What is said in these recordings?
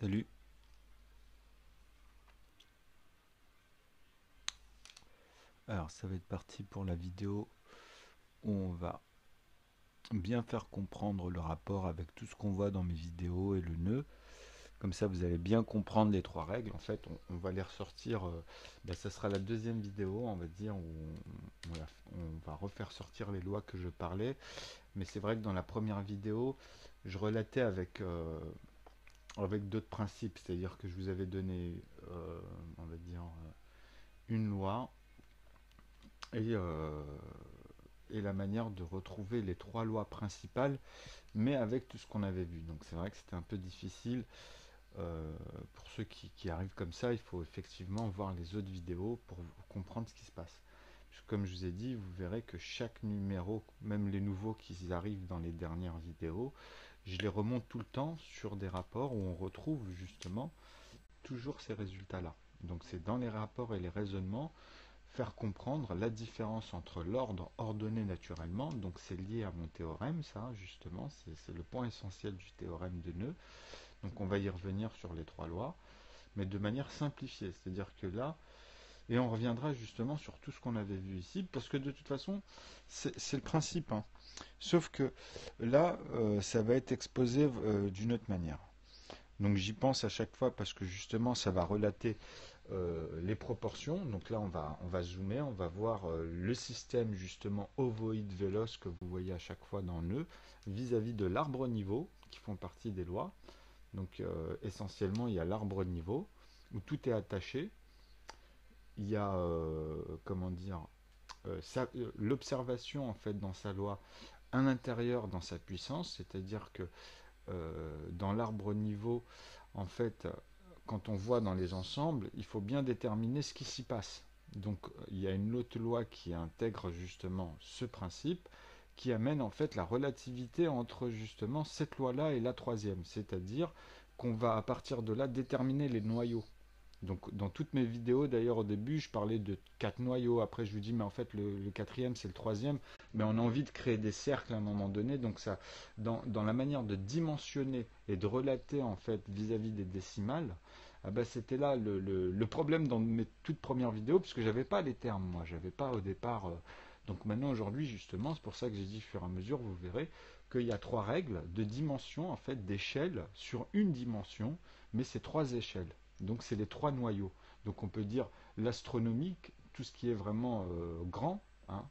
Salut. Alors ça va être parti pour la vidéo où on va bien faire comprendre le rapport avec tout ce qu'on voit dans mes vidéos et le nœud. Comme ça vous allez bien comprendre les trois règles. En fait on va les ressortir, ça sera la deuxième vidéo on va dire où on va refaire sortir les lois que je parlais. Mais c'est vrai que dans la première vidéo je relatais avec d'autres principes. C'est-à-dire que je vous avais donné on va dire une loi et, euh, et la manière de retrouver les trois lois principales, mais avec tout ce qu'on avait vu. Donc c'est vrai que c'était un peu difficile. Pour ceux qui arrivent comme ça, il faut effectivement voir les autres vidéos pour comprendre ce qui se passe. Parce que comme je vous ai dit, vous verrez que chaque numéro, même les nouveaux qui arrivent dans les dernières vidéos, je les remonte tout le temps sur des rapports où on retrouve justement toujours ces résultats-là. Donc c'est dans les rapports et les raisonnements faire comprendre la différence entre l'ordre ordonné naturellement, donc c'est lié à mon théorème, ça justement, c'est le point essentiel du théorème de nœud. Donc on va y revenir sur les trois lois, mais de manière simplifiée, c'est-à-dire que là, et on reviendra justement sur tout ce qu'on avait vu ici, parce que de toute façon, c'est le principe, hein. Sauf que là, ça va être exposé d'une autre manière. Donc j'y pense à chaque fois parce que justement ça va relater les proportions. Donc là on va zoomer, on va voir le système justement ovoïde véloce que vous voyez à chaque fois dans nœud vis-à-vis de l'arbre niveau qui font partie des lois. Donc essentiellement il y a l'arbre niveau où tout est attaché. Il y a comment dire l'observation en fait dans sa loi un intérieur dans sa puissance, c'est-à-dire que dans l'arbre niveau, en fait, quand on voit dans les ensembles, il faut bien déterminer ce qui s'y passe. Donc il y a une autre loi qui intègre justement ce principe, qui amène en fait la relativité entre justement cette loi-là et la troisième, c'est-à-dire qu'on va à partir de là déterminer les noyaux. Donc dans toutes mes vidéos, d'ailleurs au début, je parlais de quatre noyaux. Après, je vous dis, mais en fait, le quatrième, c'est le troisième. Mais on a envie de créer des cercles à un moment donné. Donc ça, dans la manière de dimensionner et de relater en fait vis-à-vis des décimales, ah ben, c'était là le problème dans mes toutes premières vidéos, parce que j'avais pas les termes, moi. J'avais pas au départ. Donc maintenant, aujourd'hui, justement, c'est pour ça que j'ai dit, au fur et à mesure, vous verrez qu'il y a trois règles de dimension, en fait, d'échelle sur une dimension, mais c'est trois échelles. Donc c'est les trois noyaux. Donc on peut dire l'astronomique, tout ce qui est vraiment grand, hein,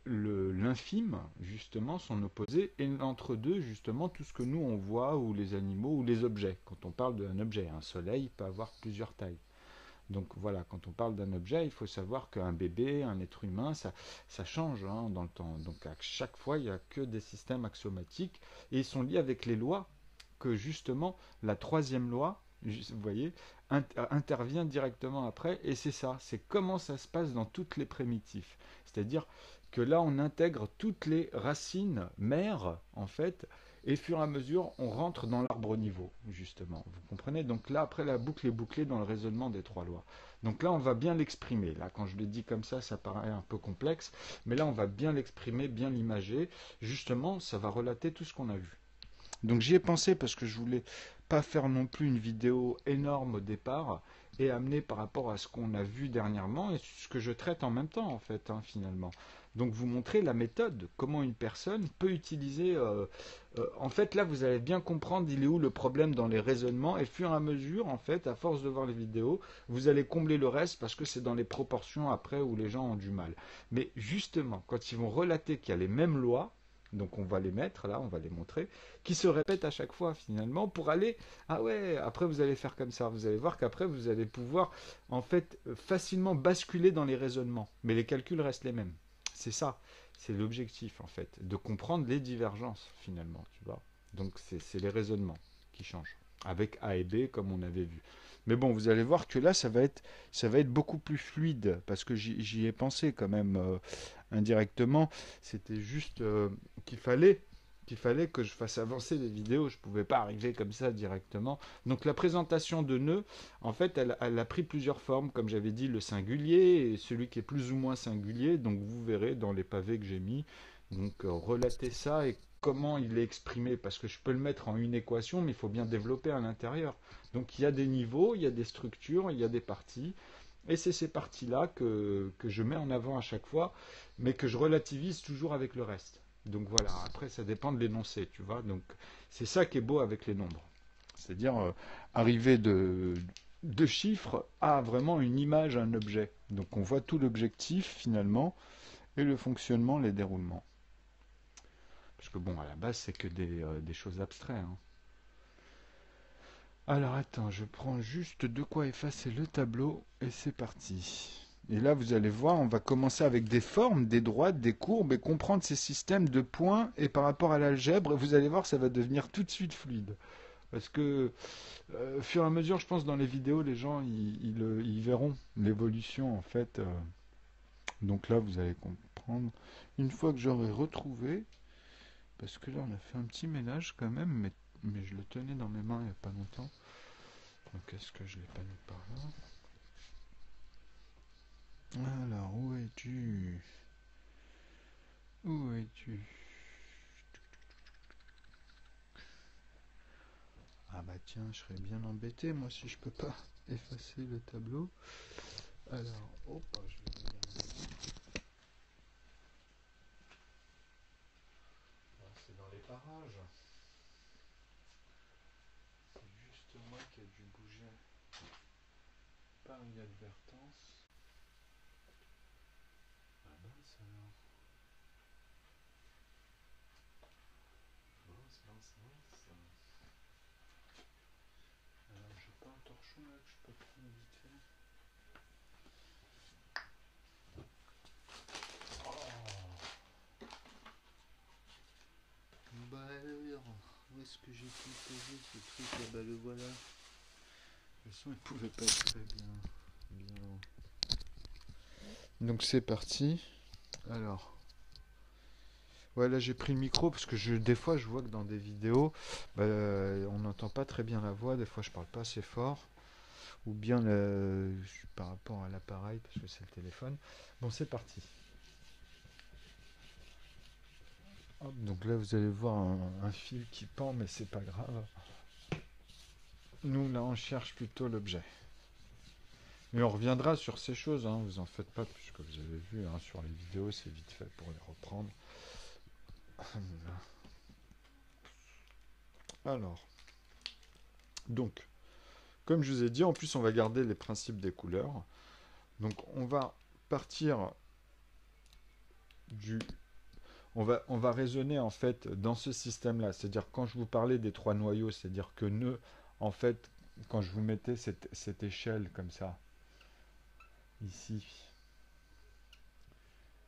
l'infime, justement, son opposé, et l'entre-deux, justement, tout ce que nous on voit, ou les animaux, ou les objets. Quand on parle d'un objet, un soleil peut avoir plusieurs tailles. Donc voilà, quand on parle d'un objet, il faut savoir qu'un bébé, un être humain, ça change hein, dans le temps. Donc à chaque fois, il n'y a que des systèmes axiomatiques, et ils sont liés avec les lois que justement la troisième loi, vous voyez, intervient directement après, et c'est ça, c'est comment ça se passe dans toutes les primitifs. C'est-à-dire que là, on intègre toutes les racines mères, en fait, et au fur et à mesure, on rentre dans l'arbre niveau, justement. Vous comprenez? Donc là, après, la boucle est bouclée dans le raisonnement des trois lois. Donc là, on va bien l'exprimer. Là, quand je le dis comme ça paraît un peu complexe, mais là, on va bien l'exprimer, bien l'imager. Justement, ça va relater tout ce qu'on a vu. Donc j'y ai pensé parce que je voulais pas faire non plus une vidéo énorme au départ et amener par rapport à ce qu'on a vu dernièrement et ce que je traite en même temps en fait hein, finalement. Donc vous montrer la méthode, comment une personne peut utiliser. En fait là vous allez bien comprendre il est où le problème dans les raisonnements et fur et à mesure en fait à force de voir les vidéos vous allez combler le reste parce que c'est dans les proportions après où les gens ont du mal. Mais justement quand ils vont relater qu'il y a les mêmes lois donc on va les mettre là, on va les montrer, qui se répètent à chaque fois finalement pour aller, ah ouais, après vous allez faire comme ça, vous allez voir qu'après vous allez pouvoir en fait facilement basculer dans les raisonnements, mais les calculs restent les mêmes. C'est ça, c'est l'objectif en fait, de comprendre les divergences finalement, tu vois. Donc c'est les raisonnements qui changent, avec A et B comme on avait vu. Mais bon, vous allez voir que là, ça va être beaucoup plus fluide, parce que j'y ai pensé quand même indirectement. C'était juste qu'il fallait que je fasse avancer les vidéos. Je ne pouvais pas arriver comme ça directement. Donc la présentation de nœuds, en fait, elle a pris plusieurs formes. Comme j'avais dit, le singulier et celui qui est plus ou moins singulier. Donc vous verrez dans les pavés que j'ai mis. Donc relater ça et comment il est exprimé, parce que je peux le mettre en une équation, mais il faut bien développer à l'intérieur. Donc il y a des niveaux, il y a des structures, il y a des parties, et c'est ces parties-là que je mets en avant à chaque fois, mais que je relativise toujours avec le reste. Donc voilà, après ça dépend de l'énoncé, tu vois. Donc c'est ça qui est beau avec les nombres. C'est-à-dire arriver de chiffres à vraiment une image, un objet. Donc on voit tout l'objectif finalement et le fonctionnement, les déroulements. Parce que bon, à la base, c'est que des choses abstraites, hein. Alors attends, je prends juste de quoi effacer le tableau et c'est parti. Et là, vous allez voir, on va commencer avec des formes, des droites, des courbes et comprendre ces systèmes de points. Et par rapport à l'algèbre, vous allez voir, ça va devenir tout de suite fluide. Parce que, au fur et à mesure, je pense, dans les vidéos, les gens, ils verront l'évolution, en fait. Donc là, vous allez comprendre. Une fois que j'aurai retrouvé, parce que là, on a fait un petit ménage quand même, mais je le tenais dans mes mains il n'y a pas longtemps. Donc, est-ce que je ne l'ai pas mis par là? Alors, où es-tu? Où es-tu? Ah bah tiens, je serais bien embêté, moi, si je peux pas effacer le tableau. Alors, hop, je vais regarder. Ah, c'est dans les parages. C'est juste moi qui ai dû bouger par inadvertance. Ah mince alors. Mince, mince, mince. Alors, j'ai pas un torchon là que je peux prendre vite fait. Bah alors, où est-ce que j'ai pu poser ce truc? Ah bah le voilà. De toute façon, il pouvait pas être très bien haut. Donc c'est parti. Alors, ouais, là j'ai pris le micro parce que des fois je vois que dans des vidéos, on n'entend pas très bien la voix. Des fois je parle pas assez fort. Ou bien par rapport à l'appareil parce que c'est le téléphone. Bon, c'est parti. Hop, donc là vous allez voir un fil qui pend, mais c'est pas grave. Nous là on cherche plutôt l'objet. Mais on reviendra sur ces choses, hein, vous en faites pas, puisque vous avez vu hein, sur les vidéos, c'est vite fait pour les reprendre. Alors, donc, comme je vous ai dit, en plus on va garder les principes des couleurs. Donc on va partir du... On va raisonner en fait dans ce système-là. C'est-à-dire quand je vous parlais des trois noyaux, c'est-à-dire que nœud, en fait, quand je vous mettais cette échelle comme ça, ici,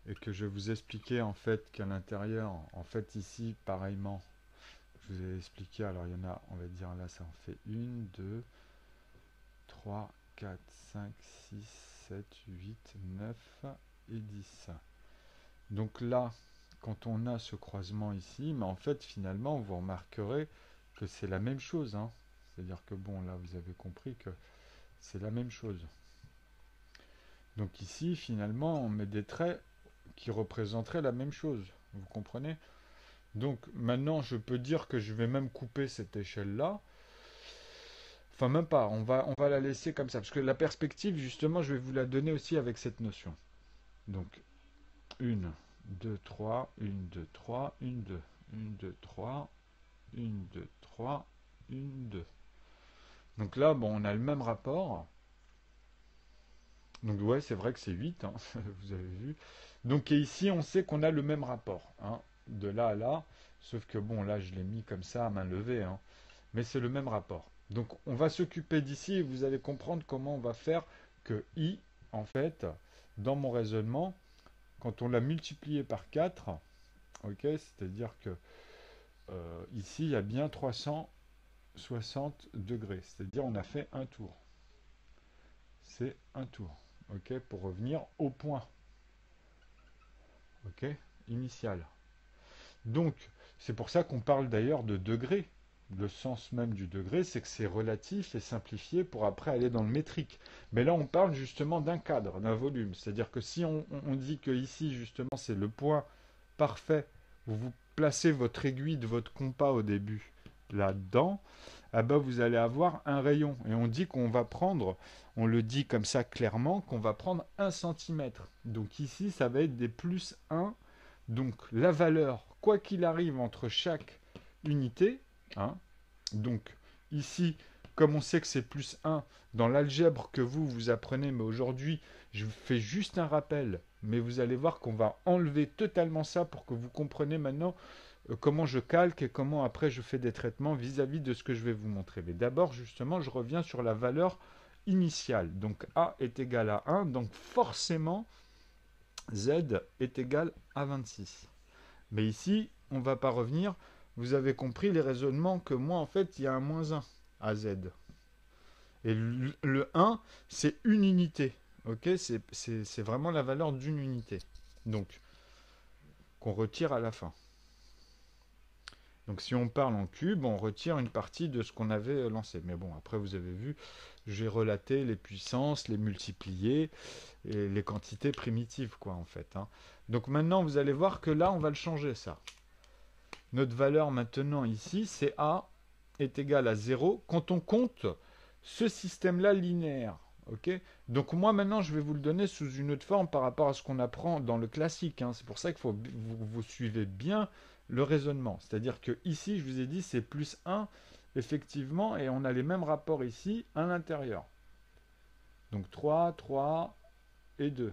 et que je vous expliquais en fait qu'à l'intérieur, en fait ici, pareillement, je vous ai expliqué, alors il y en a, on va dire là, ça en fait 1, 2, 3, 4, 5, 6, 7, 8, 9 et 10. Donc là, quand on a ce croisement ici, mais en fait finalement vous remarquerez que c'est la même chose, hein. C'est-à-dire que bon, là vous avez compris que c'est la même chose. Donc ici finalement on met des traits qui représenteraient la même chose, vous comprenez? Donc maintenant je peux dire que je vais même couper cette échelle là. Enfin même pas, on va la laisser comme ça, parce que la perspective justement je vais vous la donner aussi avec cette notion. Donc 1, 2, 3, 1, 2, 3, 1, 2, 1, 2, 3, 1, 2, 3, 1, 2. Donc là, bon, on a le même rapport. Donc ouais, c'est vrai que c'est 8, hein, vous avez vu. Donc et ici, on sait qu'on a le même rapport, hein, de là à là. Sauf que bon, là, je l'ai mis comme ça à main levée, hein, mais c'est le même rapport. Donc on va s'occuper d'ici et vous allez comprendre comment on va faire que i, en fait, dans mon raisonnement, quand on l'a multiplié par 4, ok, c'est-à-dire que ici, il y a bien 360 degrés, c'est-à-dire on a fait un tour. C'est un tour, ok, pour revenir au point, ok, initial. Donc, c'est pour ça qu'on parle d'ailleurs de degrés. Le sens même du degré, c'est que c'est relatif et simplifié pour après aller dans le métrique. Mais là, on parle justement d'un cadre, d'un volume. C'est-à-dire que si on dit que ici, justement, c'est le point parfait où vous placez votre aiguille de votre compas au début là-dedans, ah ben vous allez avoir un rayon. Et on dit qu'on va prendre, on le dit comme ça clairement, qu'on va prendre 1 centimètre. Donc ici, ça va être des plus 1. Donc la valeur, quoi qu'il arrive entre chaque unité, hein, donc ici, comme on sait que c'est plus 1, dans l'algèbre que vous apprenez, mais aujourd'hui, je fais juste un rappel, mais vous allez voir qu'on va enlever totalement ça pour que vous compreniez maintenant comment je calque et comment après je fais des traitements vis-à-vis de ce que je vais vous montrer. Mais d'abord, justement, je reviens sur la valeur initiale. Donc A est égal à 1, donc forcément, Z est égal à 26. Mais ici, on ne va pas revenir. Vous avez compris les raisonnements que moi, en fait, il y a un moins 1 à Z. Et le 1, c'est une unité. Ok, c'est vraiment la valeur d'une unité. Donc, qu'on retire à la fin. Donc, si on parle en cube, on retire une partie de ce qu'on avait lancé. Mais bon, après, vous avez vu, j'ai relaté les puissances, les multipliés et les quantités primitives, quoi, en fait. Hein. Donc, maintenant, vous allez voir que là, on va le changer, ça. Notre valeur maintenant ici, c'est A est égal à 0 quand on compte ce système-là linéaire. Okay, donc moi maintenant je vais vous le donner sous une autre forme par rapport à ce qu'on apprend dans le classique. Hein. C'est pour ça qu'il faut vous suivez bien le raisonnement. C'est-à-dire que ici je vous ai dit c'est plus 1 effectivement et on a les mêmes rapports ici à l'intérieur. Donc 3, 3 et 2.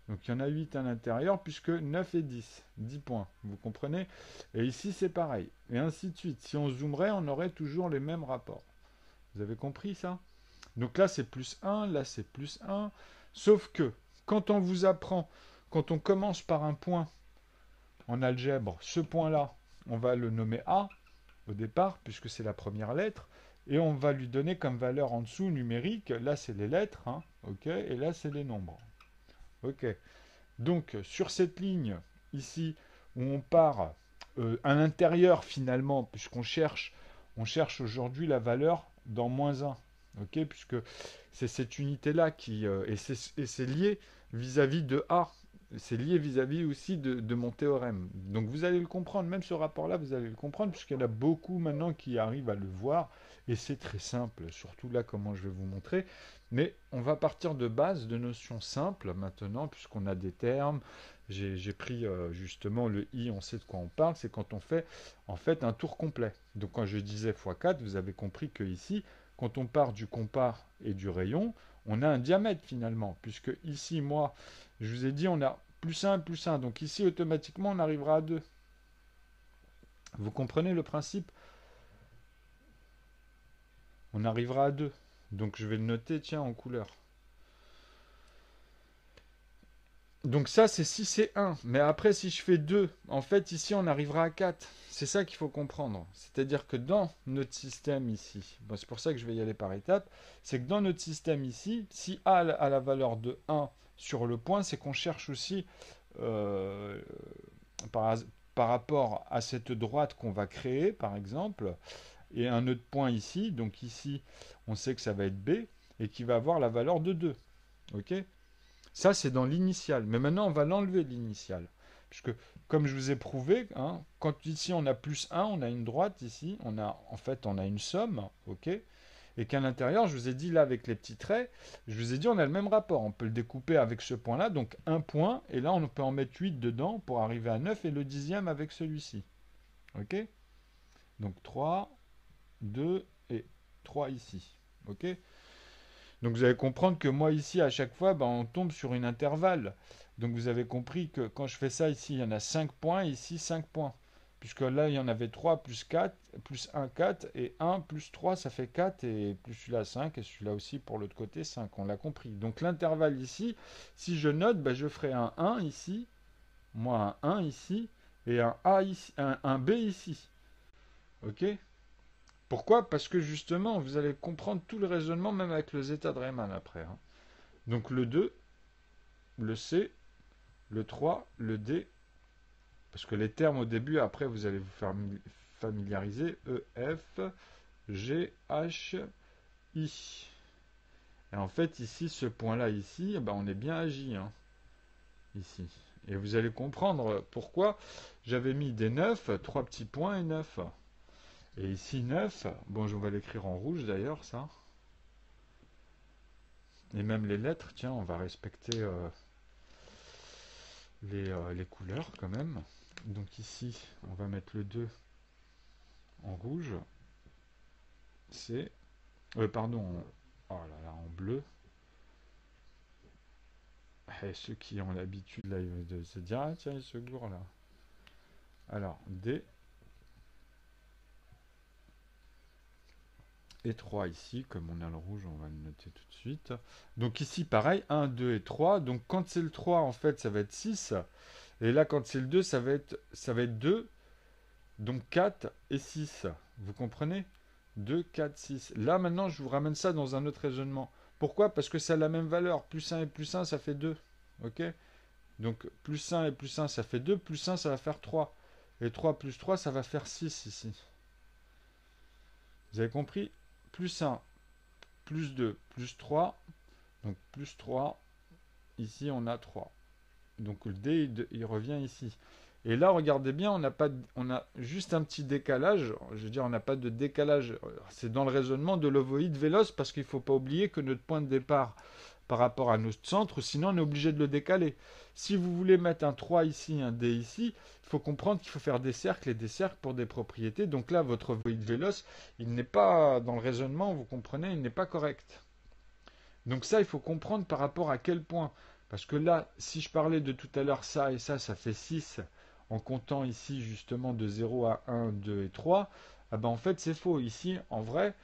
Donc il y en a 8 à l'intérieur, puisque 9 et 10. 10 points, vous comprenez? Et ici c'est pareil. Et ainsi de suite. Si on zoomerait, on aurait toujours les mêmes rapports. Vous avez compris ça? Donc là c'est plus 1, là c'est plus 1. Sauf que, quand on vous apprend, quand on commence par un point en algèbre, ce point-là, on va le nommer A au départ, puisque c'est la première lettre. Et on va lui donner comme valeur en dessous numérique. Là c'est les lettres, hein, ok, et là c'est les nombres. Ok. Donc, sur cette ligne, ici, où on part à l'intérieur, finalement, puisqu'on cherche, on cherche aujourd'hui la valeur dans moins 1. Ok, puisque c'est cette unité-là qui... et c'est lié vis-à-vis de A. C'est lié vis-à-vis aussi de mon théorème. Donc, vous allez le comprendre. Même ce rapport-là, vous allez le comprendre, puisqu'il y en a beaucoup maintenant qui arrivent à le voir. Et c'est très simple, surtout là, comment je vais vous montrer. Mais on va partir de base, de notions simples maintenant, puisqu'on a des termes. J'ai pris justement le i, on sait de quoi on parle, c'est quand on fait en fait un tour complet. Donc quand je disais x4, vous avez compris que ici, quand on part du compas et du rayon, on a un diamètre finalement, puisque ici, moi, je vous ai dit, on a plus 1, plus 1. Donc ici, automatiquement, on arrivera à 2. Vous comprenez le principe? On arrivera à 2. Donc je vais le noter, tiens, en couleur. Donc ça, c'est si c'est 1. Mais après, si je fais 2, en fait, ici, on arrivera à 4. C'est ça qu'il faut comprendre. C'est-à-dire que dans notre système ici, bon, c'est pour ça que je vais y aller par étapes, c'est que dans notre système ici, si A a la valeur de 1 sur le point, c'est qu'on cherche aussi, euh, par, par rapport à cette droite qu'on va créer, par exemple, et un autre point ici, donc ici, on sait que ça va être B, et qui va avoir la valeur de 2. Ok ? Ça, c'est dans l'initial. Mais maintenant, on va l'enlever de l'initial. Puisque, comme je vous ai prouvé, hein, quand ici on a plus 1, on a une droite ici, en fait, on a une somme, ok, et qu'à l'intérieur, je vous ai dit là avec les petits traits, je vous ai dit on a le même rapport. On peut le découper avec ce point-là, donc un point, et là on peut en mettre 8 dedans pour arriver à 9 et le dixième avec celui-ci. Ok? Donc 3, 2 et 3 ici. Ok? Donc vous allez comprendre que moi ici, à chaque fois, on tombe sur une intervalle. Donc vous avez compris que quand je fais ça ici, il y en a 5 points, ici 5 points. Puisque là, il y en avait 3 plus 4, plus 1, 4, et 1 plus 3, ça fait 4, et plus celui-là 5, et celui-là aussi pour l'autre côté 5, on l'a compris. Donc l'intervalle ici, si je note, je ferai un 1 ici, moi un 1 ici, et un A ici, un B ici. Ok? Pourquoi? Parce que justement, vous allez comprendre tout le raisonnement, même avec le zeta de Riemann après. Hein. Donc le 2, le C, le 3, le D, parce que les termes au début, après vous allez vous faire familiariser, E, F, G, H, I. Et en fait ici, ce point-là ici, on est bien à J, hein, ici. Et vous allez comprendre pourquoi j'avais mis des 9, 3 petits points et 9. Et ici 9, bon je vais l'écrire en rouge d'ailleurs ça. Et même les lettres, tiens, on va respecter les couleurs quand même. Donc ici, on va mettre le 2 en rouge. C'est... pardon, oh là là, en bleu. Et ceux qui ont l'habitude là, de se dire, ah tiens, il se gourre là. Alors, D et 3 ici, comme on a le rouge, on va le noter tout de suite. Donc ici, pareil, 1, 2 et 3. Donc quand c'est le 3, en fait, ça va être 6. Et là, quand c'est le 2, ça va être 2. Donc 4 et 6. Vous comprenez? 2, 4, 6. Là, maintenant, je vous ramène ça dans un autre raisonnement. Pourquoi? Parce que ça a la même valeur. Plus 1 et plus 1, ça fait 2. Ok? Donc, plus 1 et plus 1, ça fait 2. Plus 1, ça va faire 3. Et 3 plus 3, ça va faire 6 ici. Vous avez compris? Plus 1, plus 2, plus 3. Donc, plus 3. Ici, on a 3. Donc, le D, il revient ici. Et là, regardez bien, on a juste un petit décalage. Je veux dire, on n'a pas de décalage. C'est dans le raisonnement de l'ovoïde véloce parce qu'il ne faut pas oublier que notre point de départ par rapport à notre centre, sinon on est obligé de le décaler. Si vous voulez mettre un 3 ici, un D ici, il faut comprendre qu'il faut faire des cercles et des cercles pour des propriétés. Donc là, votre ovoïde véloce, il n'est pas dans le raisonnement, vous comprenez, il n'est pas correct. Donc ça, il faut comprendre par rapport à quel point. Parce que là, si je parlais de tout à l'heure ça et ça fait 6 en comptant ici justement de 0 à 1, 2 et 3, ah ben en fait c'est faux. Ici, en vrai,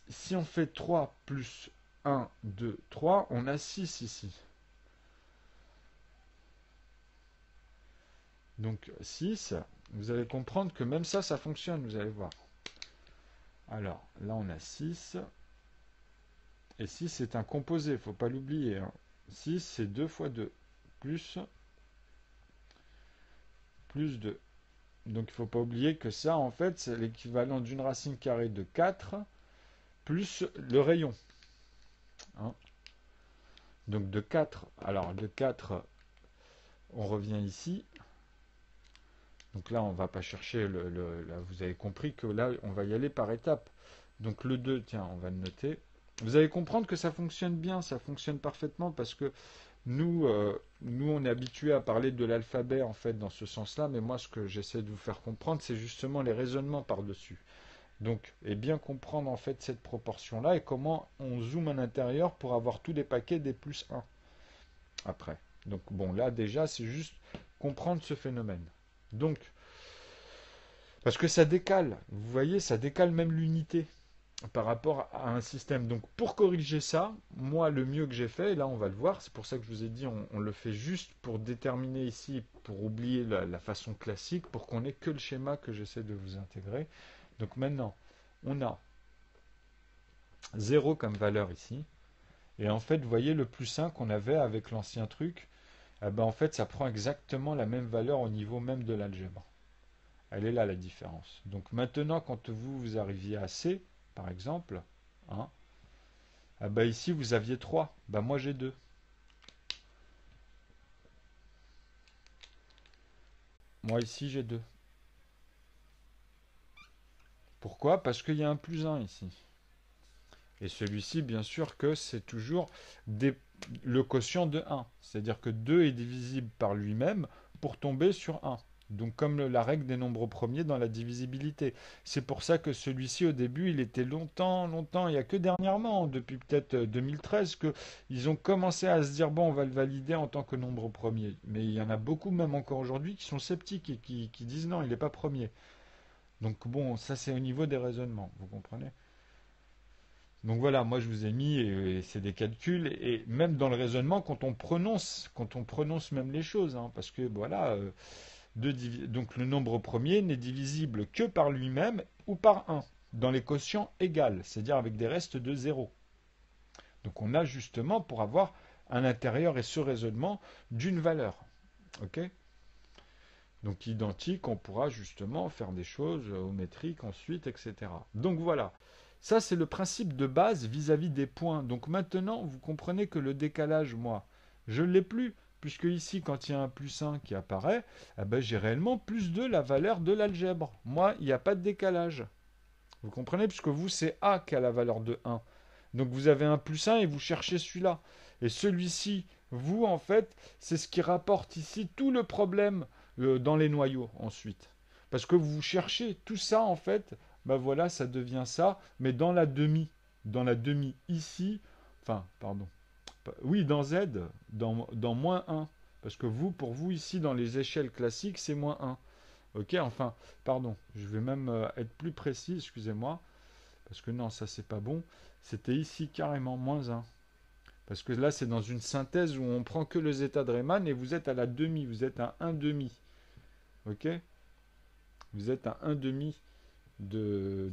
si on fait 3 plus 1, 2, 3, on a 6 ici. Donc 6, vous allez comprendre que même ça, ça fonctionne, vous allez voir. Alors, là on a 6. Et 6 c'est un composé, il ne faut pas l'oublier. 6 c'est 2 fois 2, plus 2. Donc il ne faut pas oublier que ça, en fait, c'est l'équivalent d'une racine carrée de 4 plus le rayon. Hein. Donc de 4, alors de 4, on revient ici. Donc là, on ne va pas chercher là, vous avez compris que là, on va y aller par étapes. Donc le 2, tiens, on va le noter. Vous allez comprendre que ça fonctionne bien, ça fonctionne parfaitement parce que nous, on est habitué à parler de l'alphabet en fait dans ce sens-là, mais moi ce que j'essaie de vous faire comprendre, c'est justement les raisonnements par-dessus. Donc, et bien comprendre en fait cette proportion-là et comment on zoome à l'intérieur pour avoir tous les paquets des plus 1 après. Donc bon, là déjà, c'est juste comprendre ce phénomène. Donc, parce que ça décale, vous voyez, ça décale même l'unité par rapport à un système. Donc pour corriger ça, moi le mieux que j'ai fait, et là on va le voir, c'est pour ça que je vous ai dit on le fait juste pour déterminer ici, pour oublier la façon classique, pour qu'on ait que le schéma que j'essaie de vous intégrer. Donc maintenant, on a 0 comme valeur ici, et en fait vous voyez le plus 1 qu'on avait avec l'ancien truc, eh ben, en fait ça prend exactement la même valeur au niveau même de l'algèbre. Elle est là la différence. Donc maintenant quand vous arriviez à C, par exemple, hein, ah bah ici vous aviez 3, bah moi j'ai 2. Moi ici j'ai 2. Pourquoi? Parce qu'il y a un plus 1 ici. Et celui-ci, bien sûr que c'est toujours le quotient de 1. C'est-à-dire que 2 est divisible par lui-même pour tomber sur 1. Donc comme la règle des nombres premiers dans la divisibilité. C'est pour ça que celui-ci au début il était longtemps, il n'y a que dernièrement, depuis peut-être 2013, qu'ils ont commencé à se dire bon on va le valider en tant que nombre premier. Mais il y en a beaucoup même encore aujourd'hui qui sont sceptiques et qui disent non il n'est pas premier. Donc bon ça c'est au niveau des raisonnements, vous comprenez? Donc voilà, moi je vous ai mis, et c'est des calculs, et même dans le raisonnement, quand on prononce même les choses, hein, parce que voilà, donc le nombre premier n'est divisible que par lui-même ou par 1, dans les quotients égales, c'est-à-dire avec des restes de 0. Donc on a justement pour avoir à l'intérieur et ce raisonnement d'une valeur. Ok? Donc identique, on pourra justement faire des choses géométriques ensuite, etc. Donc voilà. Ça, c'est le principe de base vis-à-vis des points. Donc maintenant, vous comprenez que le décalage, moi, je ne l'ai plus, puisque ici, quand il y a un plus 1 qui apparaît, eh ben, j'ai réellement plus 2 la valeur de l'algèbre. Moi, il n'y a pas de décalage. Vous comprenez? Puisque vous, c'est A qui a la valeur de 1. Donc vous avez un plus 1 et vous cherchez celui-là. Et celui-ci, vous, en fait, c'est ce qui rapporte ici tout le problème dans les noyaux ensuite. Parce que vous cherchez tout ça, en fait, ben voilà, ça devient ça, mais dans la demi ici, enfin, pardon, oui, dans Z, dans moins 1. Parce que vous, pour vous, ici, dans les échelles classiques, c'est moins 1. Ok, enfin, pardon, je vais même être plus précis, excusez-moi, parce que non, ça c'est pas bon. C'était ici carrément moins 1. Parce que là, c'est dans une synthèse où on prend que le zeta de Riemann et vous êtes à la demi, vous êtes à 1 demi. Ok? Vous êtes à 1 demi du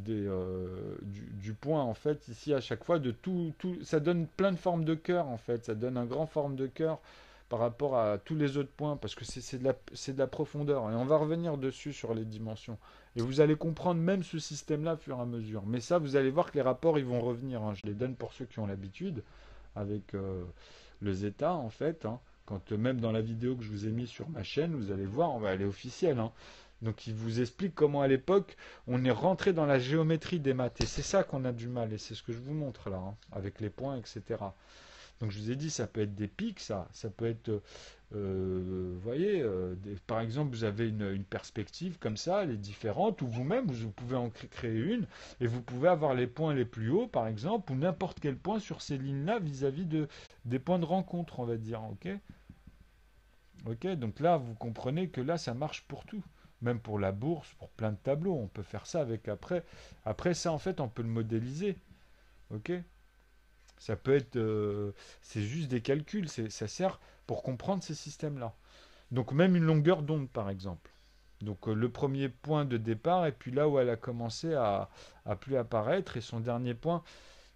point, en fait, ici à chaque fois, de tout. Ça donne plein de formes de cœur, en fait. Ça donne un grand forme de cœur par rapport à tous les autres points, parce que c'est de la profondeur. Et on va revenir dessus sur les dimensions. Et vous allez comprendre même ce système-là au fur et à mesure. Mais ça, vous allez voir que les rapports, ils vont revenir, hein. Je les donne pour ceux qui ont l'habitude, avec le zeta, en fait, hein. Quand même dans la vidéo que je vous ai mis sur ma chaîne, vous allez voir, elle est officielle, hein. Donc il vous explique comment à l'époque on est rentré dans la géométrie des maths. Et c'est ça qu'on a du mal. Et c'est ce que je vous montre là, hein, avec les points, etc. Donc je vous ai dit, ça peut être des pics, ça peut être, vous voyez, par exemple, vous avez une perspective comme ça, elle est différente, ou vous-même, vous pouvez en créer une, et vous pouvez avoir les points les plus hauts, par exemple, ou n'importe quel point sur ces lignes-là vis-à-vis des points de rencontre, on va dire, ok? Ok, donc là, vous comprenez que là, ça marche pour tout. Même pour la bourse, pour plein de tableaux, on peut faire ça avec après. Après ça, en fait, on peut le modéliser. Ok? Ça peut être, c'est juste des calculs. Ça sert pour comprendre ces systèmes-là. Donc même une longueur d'onde, par exemple. Donc le premier point de départ, et puis là où elle a commencé à plus apparaître, et son dernier point.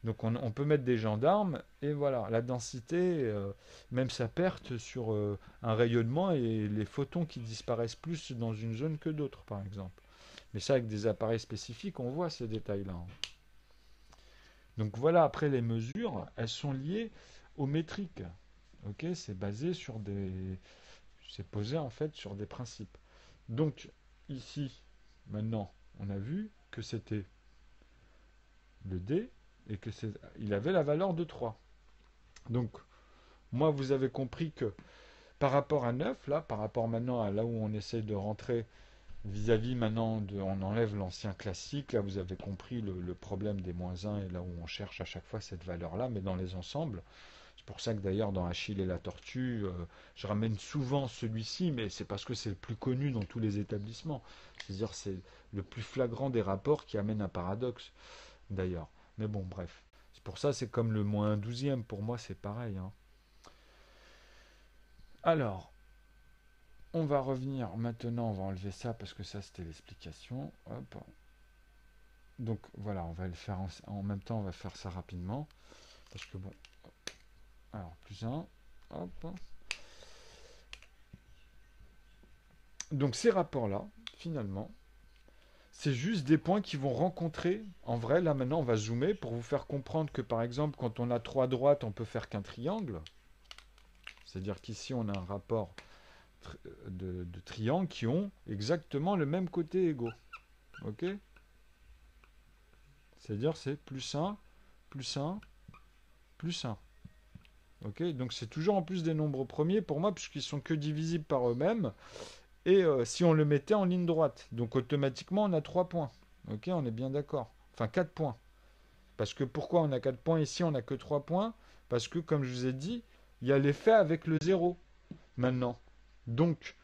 Donc on peut mettre des gendarmes, et voilà, la densité, même sa perte sur un rayonnement, et les photons qui disparaissent plus dans une zone que d'autres, par exemple. Mais ça, avec des appareils spécifiques, on voit ces détails-là, hein. Donc voilà, après les mesures, elles sont liées aux métriques. Ok, c'est basé sur des, c'est posé en fait sur des principes. Donc ici, maintenant, on a vu que c'était le D et que il avait la valeur de 3. Donc moi, vous avez compris que par rapport à 9, là, par rapport maintenant à là où on essaye de rentrer vis-à-vis maintenant, on enlève l'ancien classique, là vous avez compris le problème des moins 1 et là où on cherche à chaque fois cette valeur-là, mais dans les ensembles. C'est pour ça que d'ailleurs dans Achille et la tortue, je ramène souvent celui-ci, mais c'est parce que c'est le plus connu dans tous les établissements. C'est-à-dire c'est le plus flagrant des rapports qui amène un paradoxe, d'ailleurs. Mais bon, bref. C'est pour ça c'est comme le moins 1/12e, pour moi c'est pareil, hein. Alors, on va revenir maintenant, on va enlever ça parce que ça c'était l'explication. Hop. Donc voilà, on va le faire en même temps, on va faire ça rapidement. Parce que bon. Alors, plus 1. Hop. Donc ces rapports-là, finalement, c'est juste des points qui vont rencontrer. En vrai, là maintenant, on va zoomer pour vous faire comprendre que par exemple, quand on a 3 droites, on peut faire qu'un triangle. C'est-à-dire qu'ici, on a un rapport de triangles qui ont exactement le même côté égaux. Ok? C'est-à-dire c'est plus 1, plus 1, plus 1. Ok? Donc c'est toujours en plus des nombres premiers pour moi, puisqu'ils sont que divisibles par eux-mêmes. Et si on le mettait en ligne droite, donc automatiquement on a 3 points. Ok? On est bien d'accord. Enfin 4 points. Parce que pourquoi on a 4 points ici, on n'a que 3 points? Parce que comme je vous ai dit, il y a l'effet avec le 0 maintenant. Donc,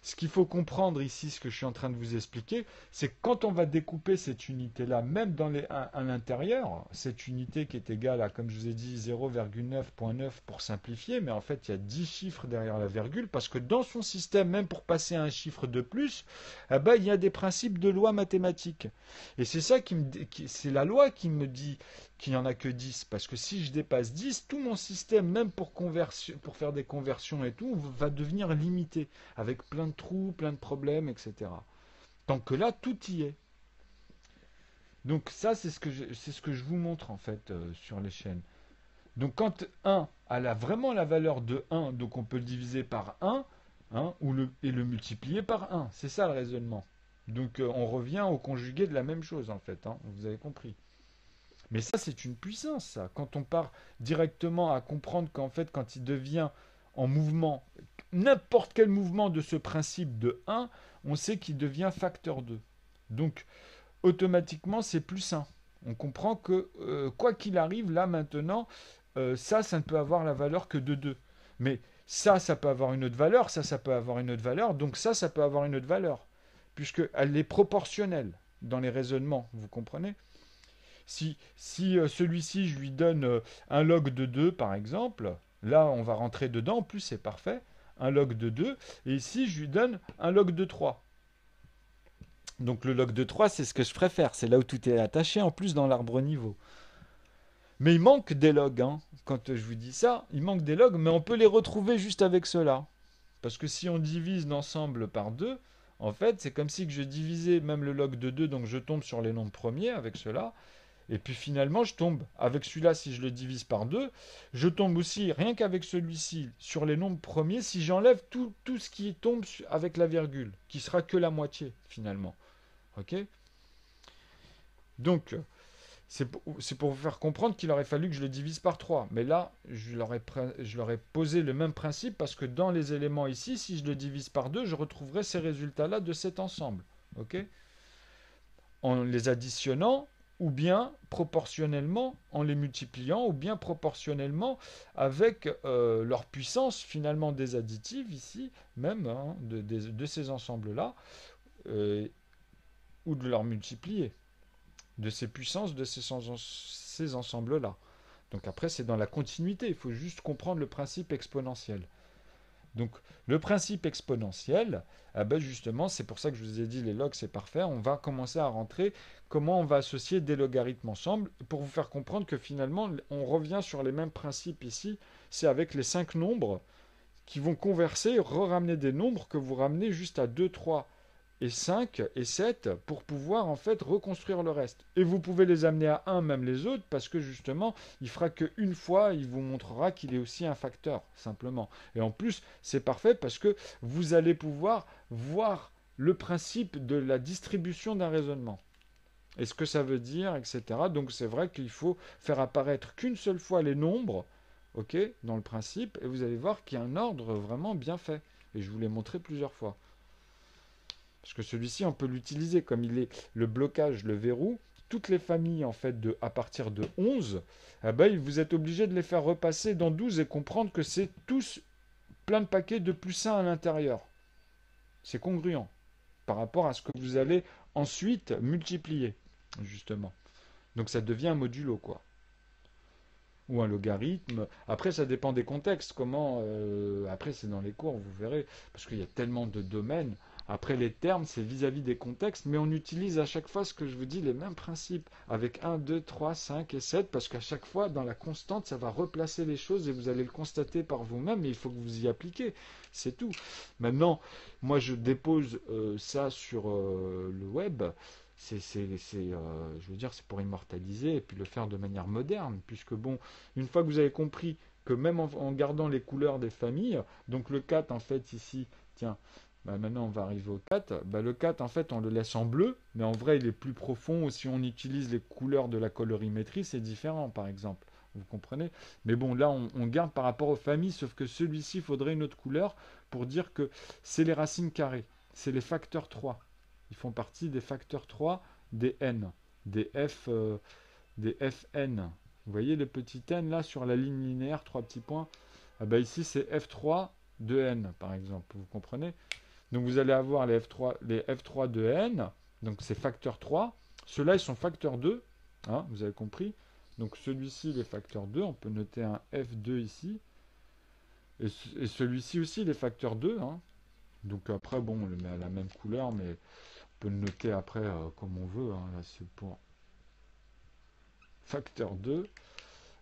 ce qu'il faut comprendre ici, ce que je suis en train de vous expliquer, c'est que quand on va découper cette unité-là, même à l'intérieur, cette unité qui est égale à, comme je vous ai dit, 0,9.9 pour simplifier, mais en fait il y a 10 chiffres derrière la virgule, parce que dans son système, même pour passer à un chiffre de plus, eh ben, il y a des principes de loi mathématiques. Et c'est ça c'est la loi qui me dit qu'il n'y en a que 10, parce que si je dépasse 10, tout mon système, même pour faire des conversions et tout, va devenir limité, avec plein de trous, plein de problèmes, etc. Tant que là, tout y est. Donc ça, c'est ce que je vous montre en fait sur les chaînes. Donc quand 1 a vraiment la valeur de 1, donc on peut le diviser par 1, hein, et le multiplier par 1. C'est ça le raisonnement. Donc on revient au conjugué de la même chose en fait, hein, vous avez compris. Mais ça c'est une puissance, ça. Quand on part directement à comprendre qu'en fait quand il devient en mouvement, n'importe quel mouvement de ce principe de 1, on sait qu'il devient facteur 2. Donc automatiquement c'est plus 1. On comprend que quoi qu'il arrive là maintenant, ça ne peut avoir la valeur que de 2. Mais ça peut avoir une autre valeur, ça peut avoir une autre valeur, donc ça peut avoir une autre valeur, puisqu'elle est proportionnelle dans les raisonnements, vous comprenez? Si celui-ci, je lui donne un log de 2, par exemple, là, on va rentrer dedans, en plus, c'est parfait, un log de 2, et ici, je lui donne un log de 3. Donc le log de 3, c'est ce que je préfère, c'est là où tout est attaché, en plus, dans l'arbre niveau. Mais il manque des logs, hein. Quand je vous dis ça, il manque des logs, mais on peut les retrouver juste avec cela. Parce que si on divise l'ensemble par 2, en fait, c'est comme si que je divisais même le log de 2, donc je tombe sur les nombres premiers avec cela. Et puis finalement, je tombe avec celui-là, si je le divise par 2, je tombe aussi, rien qu'avec celui-ci, sur les nombres premiers, si j'enlève tout ce qui tombe avec la virgule, qui sera que la moitié, finalement. Ok? Donc, c'est pour vous faire comprendre qu'il aurait fallu que je le divise par 3. Mais là, je leur ai posé le même principe parce que dans les éléments ici, si je le divise par 2, je retrouverai ces résultats-là de cet ensemble. Ok? En les additionnant, ou bien proportionnellement en les multipliant, ou bien proportionnellement avec leur puissance finalement des additives ici, même hein, de ces ensembles-là, euh, ou de leur multiplier, de ces puissances de ces ensembles-là. Donc après, c'est dans la continuité, il faut juste comprendre le principe exponentiel. Donc le principe exponentiel, ah ben justement, c'est pour ça que je vous ai dit les logs, c'est parfait. On va commencer à rentrer comment on va associer des logarithmes ensemble pour vous faire comprendre que finalement, on revient sur les mêmes principes ici. C'est avec les 5 nombres qui vont converser, re-ramener des nombres que vous ramenez juste à 2, 3 et 5 et 7 pour pouvoir en fait reconstruire le reste. Et vous pouvez les amener à 1 même les autres parce que justement il fera qu'une fois il vous montrera qu'il est aussi un facteur simplement. Et en plus c'est parfait parce que vous allez pouvoir voir le principe de la distribution d'un raisonnement. Et ce que ça veut dire, etc. Donc c'est vrai qu'il faut faire apparaître qu'une seule fois les nombres, ok, dans le principe, et vous allez voir qu'il y a un ordre vraiment bien fait. Et je vous l'ai montré plusieurs fois. Parce que celui-ci, on peut l'utiliser comme il est le blocage, le verrou. Toutes les familles, en fait, à partir de 11, eh ben, vous êtes obligé de les faire repasser dans 12 et comprendre que c'est tous plein de paquets de plus 1 à l'intérieur. C'est congruent par rapport à ce que vous allez ensuite multiplier, justement. Donc ça devient un modulo, quoi. Ou un logarithme. Après, ça dépend des contextes. Comment après, c'est dans les cours, vous verrez, parce qu'il y a tellement de domaines. Après, les termes, c'est vis-à-vis des contextes, mais on utilise à chaque fois ce que je vous dis, les mêmes principes, avec 1, 2, 3, 5 et 7, parce qu'à chaque fois, dans la constante, ça va replacer les choses et vous allez le constater par vous-même, mais il faut que vous y appliquiez. C'est tout. Maintenant, moi, je dépose ça sur le web. Je veux dire, c'est pour immortaliser et puis le faire de manière moderne, puisque bon, une fois que vous avez compris que même en gardant les couleurs des familles, donc le 4 en fait ici, tiens, bah maintenant on va arriver au 4, bah le 4 en fait on le laisse en bleu, mais en vrai il est plus profond, si on utilise les couleurs de la colorimétrie c'est différent par exemple, vous comprenez? Mais bon là on garde par rapport aux familles, sauf que celui-ci il faudrait une autre couleur pour dire que c'est les racines carrées, c'est les facteurs 3. Ils font partie des facteurs 3 des n, des fn. Vous voyez les petits n là sur la ligne linéaire, 3 petits points. Ah bah ici c'est f3 de n par exemple, vous comprenez? Donc vous allez avoir les f3 de n, donc c'est facteur 3. Ceux-là ils sont facteur 2, hein, vous avez compris. Donc celui-ci il est facteur 2, on peut noter un f2 ici. Et celui-ci aussi il est facteur 2, hein. Donc après bon on le met à la même couleur, mais on peut le noter après comme on veut, hein. Là c'est pour facteur 2.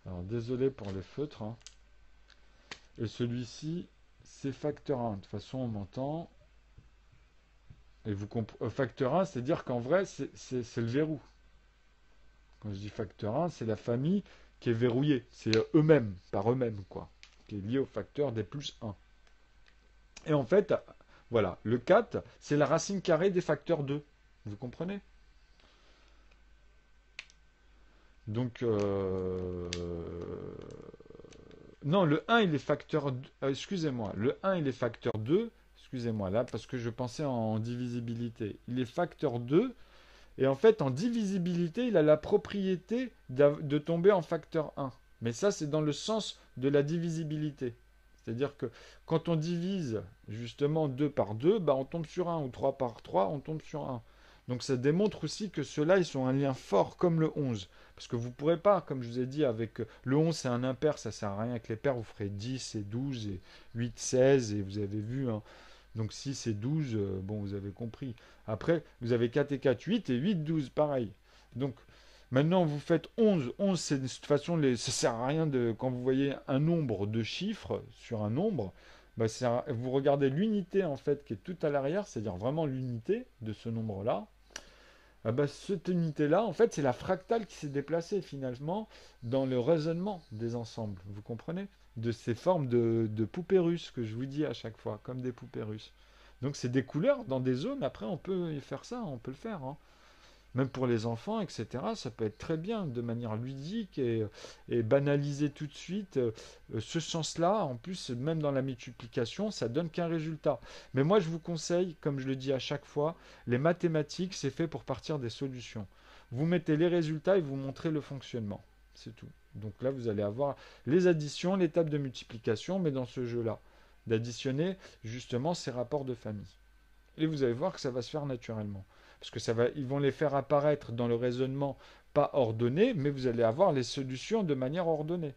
Alors désolé pour les feutres, hein. Et celui-ci c'est facteur 1. De toute façon on m'entend. Et vous facteur 1, c'est dire qu'en vrai c'est le verrou. Quand je dis facteur 1, c'est la famille qui est verrouillé. C'est eux-mêmes, par eux-mêmes, quoi. Qui est lié au facteur des plus 1. Et en fait, voilà, le 4, c'est la racine carrée des facteurs 2. Vous comprenez? Donc, non, le 1, il est facteur... excusez-moi, le 1, il est facteur 2. Excusez-moi, là, parce que je pensais en divisibilité. Il est facteur 2. Et en fait, en divisibilité, il a la propriété de tomber en facteur 1. Mais ça, c'est dans le sens de la divisibilité. C'est-à-dire que quand on divise justement 2 par 2, bah, on tombe sur 1, ou 3 par 3, on tombe sur 1. Donc ça démontre aussi que ceux-là, ils sont un lien fort comme le 11. Parce que vous ne pourrez pas, comme je vous ai dit, avec le 11, c'est un impair, ça ne sert à rien. Avec les pairs, vous ferez 10 et 12 et 8, 16, et vous avez vu, hein. Donc 6 et 12, bon, vous avez compris. Après, vous avez 4 et 4, 8 et 8, 12, pareil. Donc maintenant, vous faites 11. 11, c'est de toute façon, ça ne sert à rien de, quand vous voyez un nombre de chiffres sur un nombre, bah, vous regardez l'unité en fait qui est tout à l'arrière, c'est-à-dire vraiment l'unité de ce nombre-là. Ah bah, cette unité-là, en fait, c'est la fractale qui s'est déplacée finalement dans le raisonnement des ensembles. Vous comprenez? De ces formes de poupées russes que je vous dis à chaque fois, comme des poupées russes. Donc c'est des couleurs dans des zones, après on peut y faire ça, on peut le faire, hein. Même pour les enfants, etc., ça peut être très bien, de manière ludique et banaliser tout de suite ce sens-là. En plus, même dans la multiplication, ça donne qu'un résultat. Mais moi, je vous conseille, comme je le dis à chaque fois, les mathématiques, c'est fait pour partir des solutions. Vous mettez les résultats et vous montrez le fonctionnement. C'est tout. Donc là, vous allez avoir les additions, les tables de multiplication, mais dans ce jeu-là, d'additionner justement ces rapports de famille. Et vous allez voir que ça va se faire naturellement. Parce que ils vont les faire apparaître dans le raisonnement pas ordonné, mais vous allez avoir les solutions de manière ordonnée.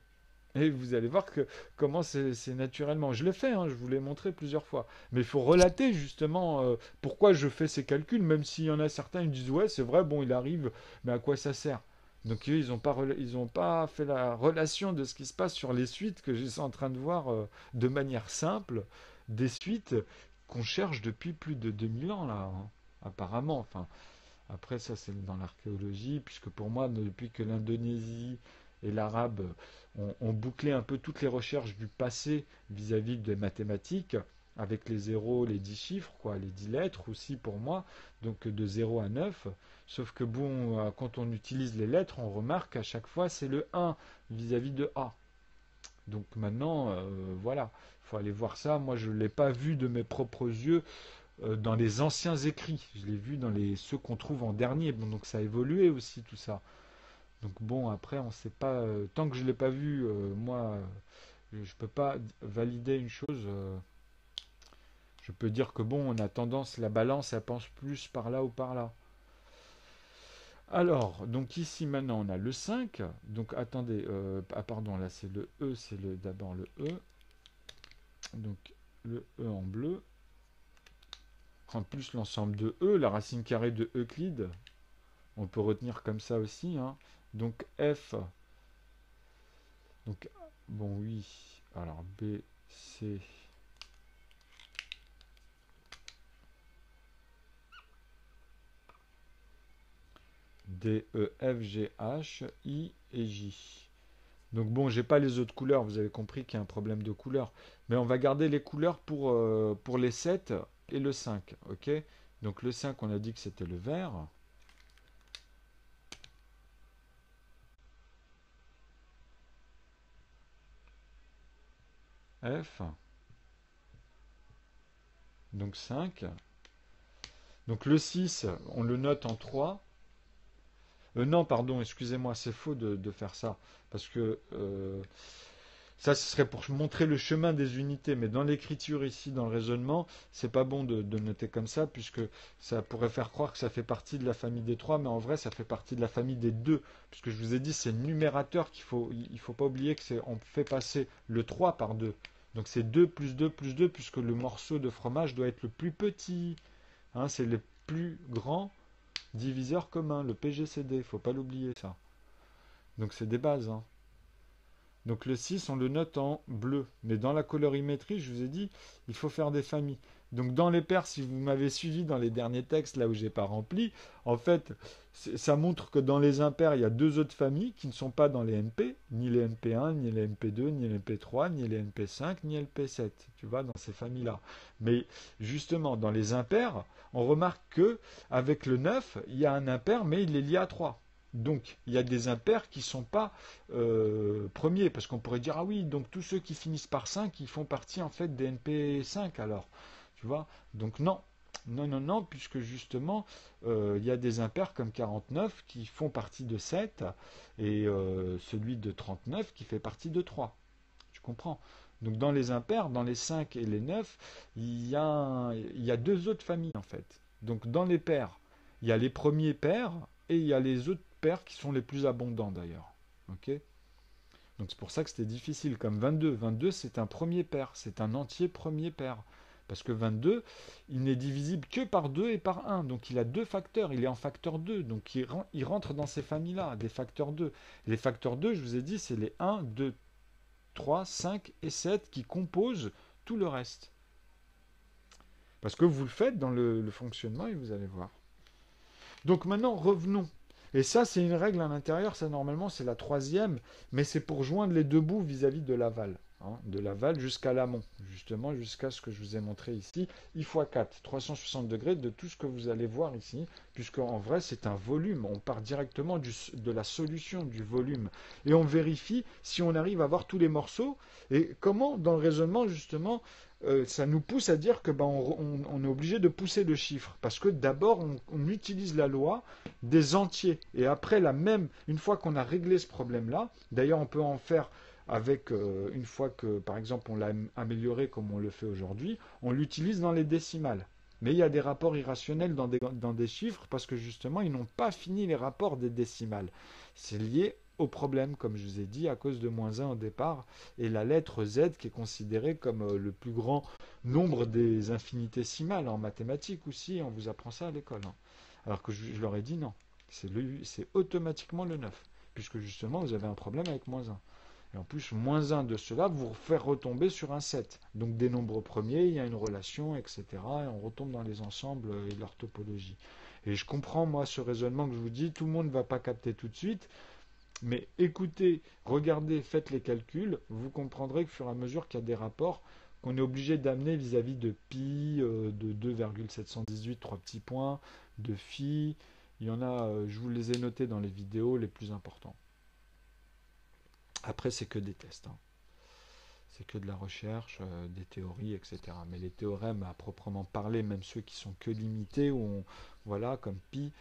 Et vous allez voir que comment c'est naturellement. Je l'ai fait, hein, je vous l'ai montré plusieurs fois. Mais il faut relater justement pourquoi je fais ces calculs, même s'il y en a certains qui disent ouais c'est vrai, bon il arrive, mais à quoi ça sert? Donc eux, ils ont pas fait la relation de ce qui se passe sur les suites que je suis en train de voir de manière simple, des suites qu'on cherche depuis plus de 2000 ans là, hein, apparemment. Enfin, après ça c'est dans l'archéologie, puisque pour moi, depuis que l'Indonésie et l'arabe ont bouclé un peu toutes les recherches du passé vis-à-vis des mathématiques, avec les zéros, les 10 chiffres, quoi, les 10 lettres aussi pour moi, donc de 0 à 9. Sauf que bon, quand on utilise les lettres, on remarque à chaque fois c'est le 1 vis-à-vis de A. Donc maintenant, voilà, il faut aller voir ça. Moi, je ne l'ai pas vu de mes propres yeux dans les anciens écrits. Je l'ai vu dans ceux qu'on trouve en dernier. Bon, donc ça a évolué aussi tout ça. Donc bon, après, on ne sait pas. Tant que je ne l'ai pas vu, moi, je ne peux pas valider une chose. Je peux dire que bon, on a tendance, la balance, elle pense plus par là ou par là. Alors, donc ici maintenant on a le 5. Donc attendez, ah pardon, là c'est le E, c'est d'abord le E. Donc le E en bleu. En plus l'ensemble de E, la racine carrée de Euclide, on peut retenir comme ça aussi, hein. Donc F, donc bon oui, alors B, C, D, E, F, G, H, I et J. Donc bon, j'ai pas les autres couleurs, vous avez compris qu'il y a un problème de couleur. Mais on va garder les couleurs pour les 7 et le 5, ok? Donc le 5, on a dit que c'était le vert. F, donc 5. Donc le 6, on le note en 3. Non, pardon, excusez-moi, c'est faux de faire ça. Parce que ça, ce serait pour montrer le chemin des unités. Mais dans l'écriture ici, dans le raisonnement, c'est pas bon de noter comme ça, puisque ça pourrait faire croire que ça fait partie de la famille des 3, mais en vrai, ça fait partie de la famille des 2. Puisque je vous ai dit, c'est le numérateur il faut pas oublier que on fait passer le 3 par 2. Donc c'est 2 plus 2 plus 2, puisque le morceau de fromage doit être le plus petit. Hein, c'est le plus grand diviseur commun, le PGCD, il ne faut pas l'oublier ça. Donc c'est des bases, hein. Donc le 6, on le note en bleu. Mais dans la colorimétrie, je vous ai dit, il faut faire des familles. Donc dans les pairs, si vous m'avez suivi dans les derniers textes, là où j'ai pas rempli, en fait, ça montre que dans les impairs, il y a deux autres familles qui ne sont pas dans les NP, ni les NP1, ni les NP2, ni les NP3, ni les NP5, ni LP7, tu vois, dans ces familles-là. Mais justement, dans les impairs, on remarque que avec le 9, il y a un impair, mais il est lié à 3. Donc, il y a des impairs qui ne sont pas premiers, parce qu'on pourrait dire, ah oui, donc tous ceux qui finissent par 5, ils font partie en fait des NP5 alors. Tu vois? Donc non, non, non, non, puisque justement, il y a des impairs comme 49 qui font partie de 7 et celui de 39 qui fait partie de 3. Tu comprends? Donc dans les impairs, dans les 5 et les 9, il y a deux autres familles en fait. Donc dans les pairs, il y a les premiers pairs et il y a les autres pairs qui sont les plus abondants d'ailleurs. Ok? Donc c'est pour ça que c'était difficile. Comme 22. 22, c'est un premier pair. C'est un entier premier pair. Parce que 22, il n'est divisible que par 2 et par 1. Donc il a deux facteurs. Il est en facteur 2. Donc il rentre dans ces familles-là, des facteurs 2. Les facteurs 2, je vous ai dit, c'est les 1, 2, 3, 5 et 7 qui composent tout le reste. Parce que vous le faites dans le fonctionnement et vous allez voir. Donc maintenant, revenons. Et ça, c'est une règle à l'intérieur. Ça, normalement, c'est la troisième. Mais c'est pour joindre les deux bouts vis-à-vis de l'aval. Hein, de l'aval jusqu'à l'amont. Justement, jusqu'à ce que je vous ai montré ici. I fois 4, 360 degrés de tout ce que vous allez voir ici. Puisque en vrai, c'est un volume. On part directement de la solution du volume. Et on vérifie si on arrive à voir tous les morceaux. Et comment, dans le raisonnement, justement, ça nous pousse à dire que on est obligé de pousser le chiffre. Parce que d'abord, on utilise la loi des entiers. Et après, une fois qu'on a réglé ce problème-là, d'ailleurs, on peut en faire avec, une fois que, par exemple, on l'a amélioré comme on le fait aujourd'hui, on l'utilise dans les décimales. Mais il y a des rapports irrationnels dans des chiffres parce que justement, ils n'ont pas fini les rapports des décimales. C'est lié au problème, comme je vous ai dit, à cause de -1 au départ, et la lettre Z qui est considérée comme le plus grand nombre des infinitésimales en mathématiques aussi, on vous apprend ça à l'école. Hein. Alors que je leur ai dit non, c'est automatiquement le 9, puisque justement vous avez un problème avec -1. Et en plus, -1 de cela vous faire retomber sur un 7. Donc des nombres premiers, il y a une relation, etc. Et on retombe dans les ensembles et leur topologie. Et je comprends, moi, ce raisonnement que je vous dis, tout le monde ne va pas capter tout de suite, mais écoutez, regardez, faites les calculs, vous comprendrez qu'au fur et à mesure qu'il y a des rapports qu'on est obligé d'amener vis-à-vis de pi, de 2,718, 3 petits points, de phi, il y en a, je vous les ai notés dans les vidéos les plus importants. Après, c'est que des tests. Hein. C'est que de la recherche, des théories, etc. Mais les théorèmes à proprement parler, même ceux qui sont que limités, voilà, comme pi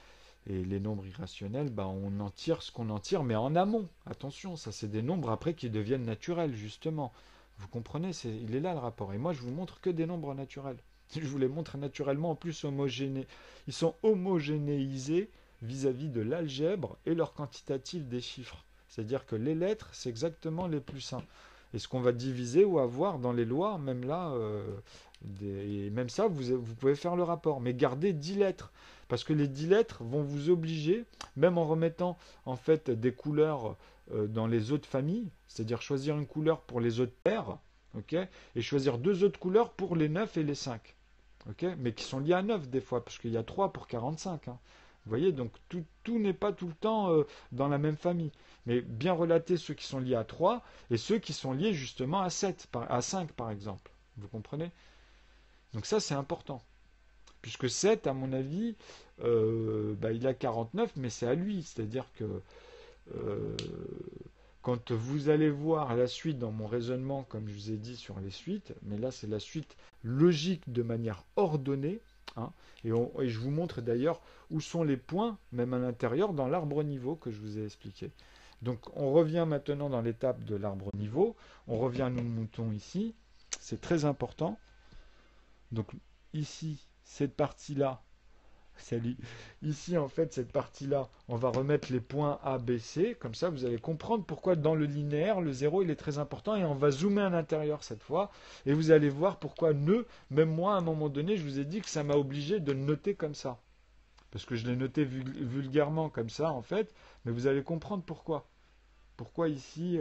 et les nombres irrationnels, on en tire ce qu'on en tire, mais en amont. Attention, ça c'est des nombres après qui deviennent naturels, justement. Vous comprenez, il est là le rapport. Et moi, je vous montre que des nombres naturels. Je vous les montre naturellement, en plus homogénés. Ils sont homogénéisés vis-à-vis de l'algèbre et leur quantitatif des chiffres. C'est-à-dire que les lettres, c'est exactement les plus simples. Et ce qu'on va diviser ou avoir dans les lois, même là, et même ça, vous pouvez faire le rapport. Mais gardez 10 lettres. Parce que les 10 lettres vont vous obliger, même en remettant en fait des couleurs dans les autres familles, c'est-à-dire choisir une couleur pour les autres paires, ok, et choisir deux autres couleurs pour les 9 et les 5. Okay, mais qui sont liés à 9 des fois, parce qu'il y a 3 pour 45. Hein. Vous voyez, donc tout n'est pas tout le temps dans la même famille. Mais bien relater ceux qui sont liés à 3 et ceux qui sont liés justement à 7, à 5 par exemple. Vous comprenez? Donc ça c'est important. Puisque 7, à mon avis, il a 49, mais c'est à lui. C'est-à-dire que euh, quand vous allez voir la suite dans mon raisonnement, comme je vous ai dit sur les suites, mais là c'est la suite logique de manière ordonnée, hein, et je vous montre d'ailleurs où sont les points, même à l'intérieur, dans l'arbre niveau que je vous ai expliqué. Donc on revient maintenant dans l'étape de l'arbre niveau, on revient à nos moutons ici, c'est très important. Donc ici, cette partie-là, salut. Ici, en fait, cette partie-là, on va remettre les points A, B, C. Comme ça, vous allez comprendre pourquoi dans le linéaire, le 0, il est très important. Et on va zoomer à l'intérieur cette fois. Et vous allez voir pourquoi nœud, même moi, à un moment donné, je vous ai dit que ça m'a obligé de le noter comme ça. Parce que je l'ai noté vulgairement comme ça, en fait. Mais vous allez comprendre pourquoi. Pourquoi ici,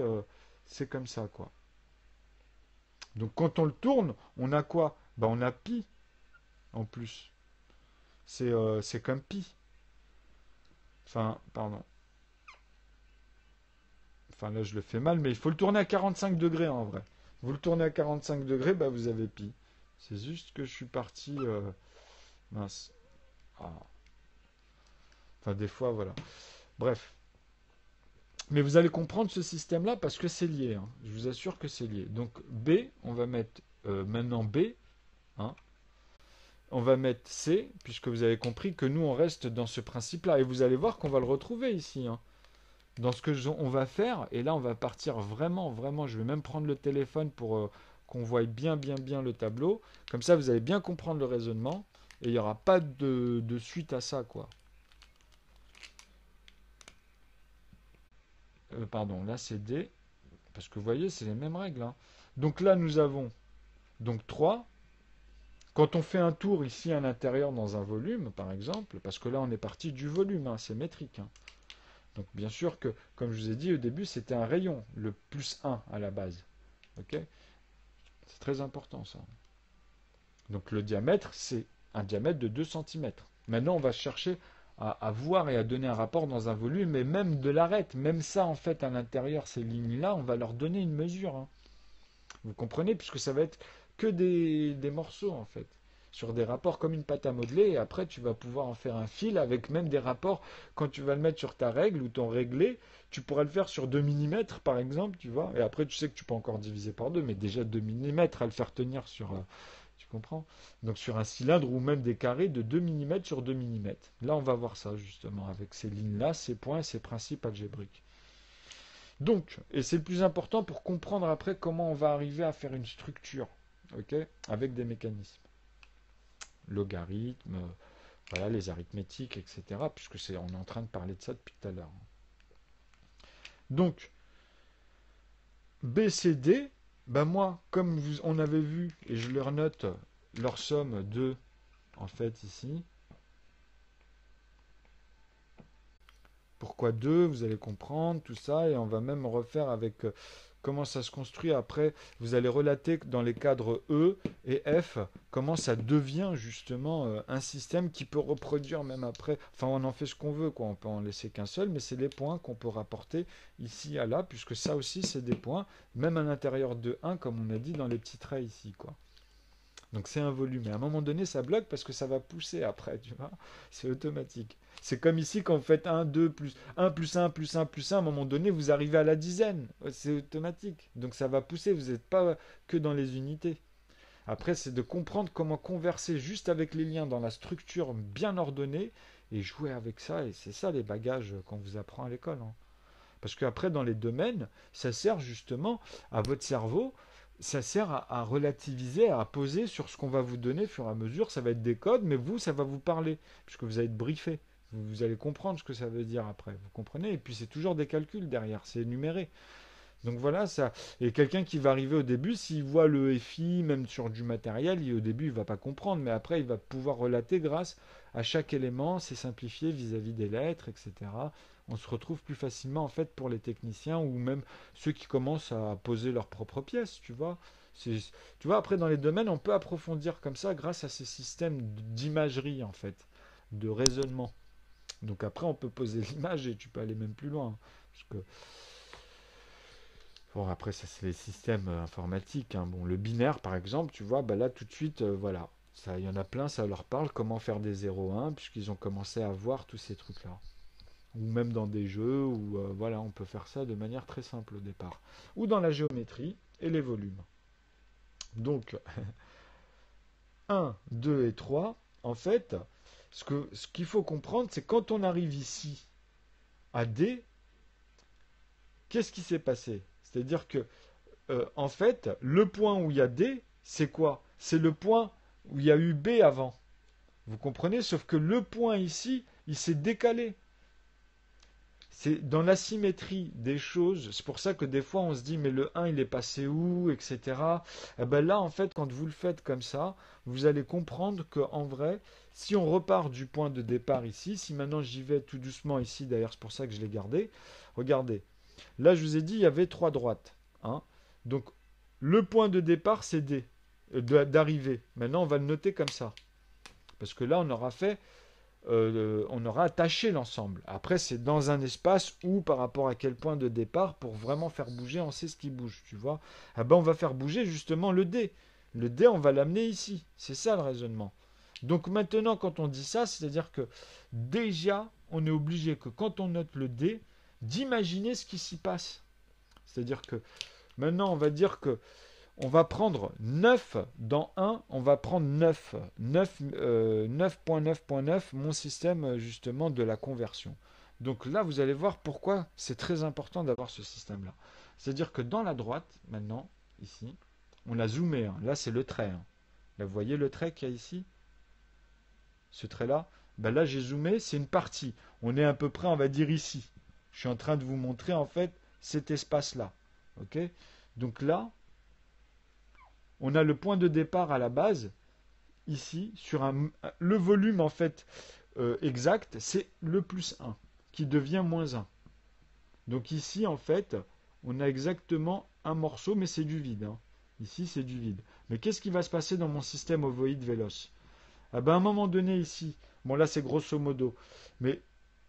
c'est comme ça, quoi. Donc, quand on le tourne, on a quoi? On a pi. en plus. C'est comme pi. Enfin, pardon. Enfin, là, je le fais mal, mais il faut le tourner à 45 degrés en vrai. Vous le tournez à 45 degrés, bah, vous avez pi. C'est juste que je suis parti. Mince. Ah. Enfin, des fois, voilà. Bref. Mais vous allez comprendre ce système-là parce que c'est lié, hein. Je vous assure que c'est lié. Donc, B, on va mettre maintenant B, hein. On va mettre C, puisque vous avez compris que nous, on reste dans ce principe-là. Et vous allez voir qu'on va le retrouver ici, hein, dans ce que on va faire. Et là, on va partir vraiment, vraiment. Je vais même prendre le téléphone pour qu'on voie bien, bien, bien le tableau. Comme ça, vous allez bien comprendre le raisonnement. Et il n'y aura pas de suite à ça, quoi. Pardon, là, c'est D. Parce que vous voyez, c'est les mêmes règles, hein. Donc là, nous avons donc 3. Quand on fait un tour ici à l'intérieur dans un volume, par exemple, parce que là, on est parti du volume, hein, c'est métrique, hein. Donc bien sûr que, comme je vous ai dit au début, c'était un rayon, le plus 1 à la base. Ok. C'est très important ça. Donc le diamètre, c'est un diamètre de 2 cm. Maintenant, on va chercher à voir et à donner un rapport dans un volume, et même de l'arête, même ça, en fait, à l'intérieur, ces lignes-là, on va leur donner une mesure, hein. Vous comprenez? Puisque ça va être que des morceaux, en fait, sur des rapports comme une pâte à modeler, et après, tu vas pouvoir en faire un fil avec même des rapports. Quand tu vas le mettre sur ta règle ou ton réglé, tu pourras le faire sur 2 millimètres, par exemple, tu vois. Et après, tu sais que tu peux encore diviser par 2, mais déjà 2 millimètres à le faire tenir sur... tu comprends? Donc sur un cylindre ou même des carrés de 2 millimètres sur 2 millimètres. Là, on va voir ça, justement, avec ces lignes-là, ces points, ces principes algébriques. Donc, et c'est le plus important pour comprendre après comment on va arriver à faire une structure, ok, avec des mécanismes. Logarithmes, voilà, les arithmétiques, etc. Puisque on est en train de parler de ça depuis tout à l'heure. Donc, BCD, ben moi, comme on avait vu, et je leur note leur somme de, en fait, ici. Pourquoi 2? Vous allez comprendre tout ça, et on va même refaire avec comment ça se construit. Après, vous allez relater dans les cadres E et F comment ça devient justement un système qui peut reproduire même après. Enfin, on en fait ce qu'on veut, quoi. On peut en laisser qu'un seul, mais c'est les points qu'on peut rapporter ici à là, puisque ça aussi, c'est des points, même à l'intérieur de 1, comme on a dit dans les petits traits ici, quoi. Donc c'est un volume. Et à un moment donné, ça bloque parce que ça va pousser après, tu vois. C'est automatique. C'est comme ici quand vous faites 1, 2, plus 1, plus 1, plus 1, plus 1, à un moment donné, vous arrivez à la dizaine. C'est automatique. Donc ça va pousser, vous n'êtes pas que dans les unités. Après, c'est de comprendre comment converser juste avec les liens dans la structure bien ordonnée et jouer avec ça. Et c'est ça les bagages qu'on vous apprend à l'école, hein. Parce qu'après, dans les domaines, ça sert justement à votre cerveau, ça sert à relativiser, à poser sur ce qu'on va vous donner au fur et à mesure. Ça va être des codes, mais vous, ça va vous parler, puisque vous allez être briefé. Vous allez comprendre ce que ça veut dire après. Vous comprenez? Et puis c'est toujours des calculs derrière, c'est énuméré. Donc voilà, ça. Et quelqu'un qui va arriver au début, s'il voit le FI, même sur du matériel, au début, il ne va pas comprendre, mais après, il va pouvoir relater grâce à chaque élément, c'est simplifié vis-à-vis des lettres, etc. On se retrouve plus facilement, en fait, pour les techniciens ou même ceux qui commencent à poser leurs propres pièces, tu vois. Tu vois, après, dans les domaines, on peut approfondir comme ça grâce à ces systèmes d'imagerie, en fait, de raisonnement. Donc après, on peut poser l'image et tu peux aller même plus loin, hein. Parce que bon, après, ça, c'est les systèmes informatiques, hein. Bon, le binaire, par exemple, tu vois, bah là, tout de suite, voilà. Ça, il y en a plein, ça leur parle comment faire des 0-1, puisqu'ils ont commencé à voir tous ces trucs-là. Ou même dans des jeux, où, voilà, on peut faire ça de manière très simple au départ. Ou dans la géométrie et les volumes. Donc, 1, 2 et 3, en fait, ce qu'il faut comprendre, c'est quand on arrive ici à D, qu'est-ce qui s'est passé? C'est-à-dire que en fait, le point où il y a D, c'est quoi? C'est le point où il y a eu B avant. Vous comprenez? Sauf que le point ici, il s'est décalé. C'est dans l'asymétrie des choses. C'est pour ça que des fois on se dit mais le 1 il est passé où, etc. Et ben là en fait quand vous le faites comme ça, vous allez comprendre qu'en vrai, si on repart du point de départ ici, si maintenant j'y vais tout doucement ici, d'ailleurs c'est pour ça que je l'ai gardé, regardez. Là je vous ai dit il y avait 3 droites, hein. Donc le point de départ c'est D, d'arrivée. Maintenant on va le noter comme ça. parce que là, on aura attaché l'ensemble. Après, c'est dans un espace où, par rapport à quel point de départ, pour vraiment faire bouger, on sait ce qui bouge, tu vois. Ah ben, on va faire bouger justement le dé. Le dé, on va l'amener ici. C'est ça le raisonnement. Donc maintenant, quand on dit ça, c'est-à-dire que déjà, on est obligé que quand on note le dé, d'imaginer ce qui s'y passe. C'est-à-dire que maintenant, on va dire que on va prendre 9 dans 1, on va prendre 9. 9.9.9, mon système justement de la conversion. Donc là, vous allez voir pourquoi c'est très important d'avoir ce système-là. C'est-à-dire que dans la droite, maintenant, ici, on a zoomé. Hein. Là, c'est le trait. Hein. Là, vous voyez le trait qu'il y a ici? Ce trait-là, ben là, j'ai zoomé, c'est une partie. On est à peu près, on va dire, ici. Je suis en train de vous montrer, en fait, cet espace-là. Ok? Donc là, on a le point de départ à la base, ici, sur le volume en fait exact, c'est le plus 1, qui devient moins 1. Donc ici, en fait, on a exactement un morceau, mais c'est du vide. Hein. Ici, c'est du vide. Mais qu'est-ce qui va se passer dans mon système ovoïde véloce? Ah ben, à un moment donné, ici, bon là c'est grosso modo, mais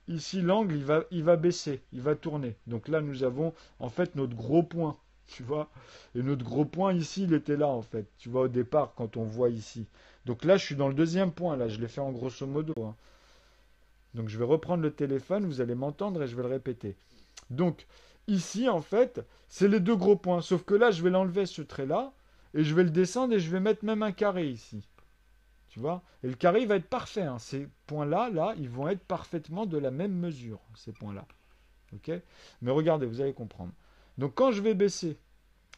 ici l'angle il va baisser, il va tourner. Donc là nous avons en fait notre gros point, tu vois. Et notre gros point ici il était là en fait, tu vois au départ quand on voit ici. Donc là je suis dans le deuxième point, là je l'ai fait en grosso modo. Hein. Donc je vais reprendre le téléphone, vous allez m'entendre et je vais le répéter. Donc ici en fait c'est les deux gros points, sauf que là je vais l'enlever ce trait là et je vais le descendre et je vais mettre même un carré ici. Tu vois? Et le carré, il va être parfait. Hein. Ces points-là, là, ils vont être parfaitement de la même mesure, ces points-là. Ok? Mais regardez, vous allez comprendre. Donc quand je vais baisser,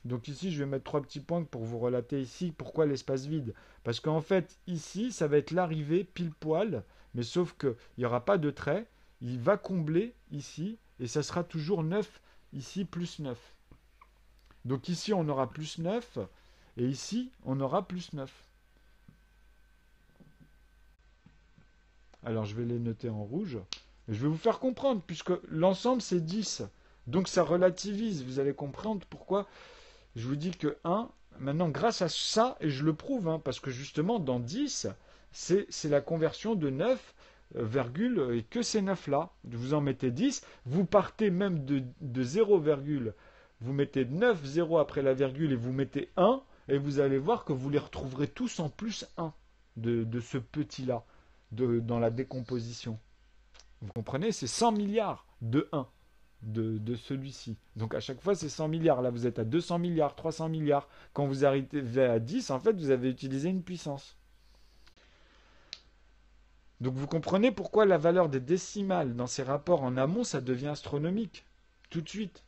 donc ici, je vais mettre trois petits points pour vous relater ici pourquoi l'espace vide. Parce qu'en fait, ici, ça va être l'arrivée pile poil, mais sauf qu'il n'y aura pas de trait. Il va combler ici, et ça sera toujours 9, ici, plus 9. Donc ici, on aura plus 9, et ici, on aura plus 9. Alors je vais les noter en rouge. Je vais vous faire comprendre, puisque l'ensemble c'est 10. Donc ça relativise. Vous allez comprendre pourquoi je vous dis que 1, maintenant grâce à ça, et je le prouve, hein, parce que justement dans 10, c'est la conversion de 9, virgule, et que ces 9-là. Vous en mettez 10, vous partez même de 0, virgule, vous mettez 9, 0 après la virgule, et vous mettez 1, et vous allez voir que vous les retrouverez tous en plus 1 de ce petit-là dans la décomposition. Vous comprenez? C'est 100 milliards de 1 de celui-ci. Donc à chaque fois, c'est 100 milliards. Là, vous êtes à 200 milliards, 300 milliards. Quand vous arrivez à 10, en fait, vous avez utilisé une puissance. Donc vous comprenez pourquoi la valeur des décimales dans ces rapports en amont, ça devient astronomique. Tout de suite.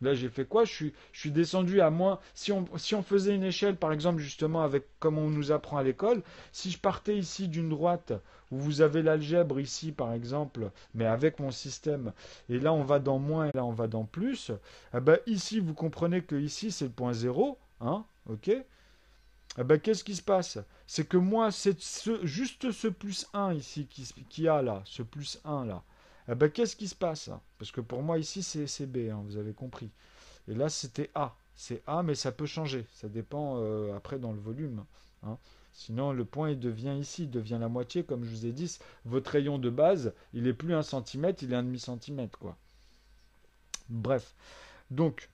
Là, j'ai fait quoi? Je suis descendu à moins. Si on faisait une échelle, par exemple, justement, avec comme on nous apprend à l'école, si je partais ici d'une droite, où vous avez l'algèbre ici, par exemple, mais avec mon système, et là, on va dans moins, et là, on va dans plus, eh ben, ici, vous comprenez que ici, c'est le point zéro, hein, ok? Eh ben, qu'est-ce qui se passe? C'est que moi, c'est juste ce plus un ici qui a là, ce plus un là. Eh ben, qu'est-ce qui se passe? Parce que pour moi, ici, c'est B, hein, vous avez compris. Et là, c'était A. C'est A, mais ça peut changer. Ça dépend après dans le volume. Hein. Sinon, le point, il devient ici, il devient la moitié. Comme je vous ai dit, votre rayon de base, il est plus 1 centimètre, il est 1,5 cm, quoi. Bref. Donc,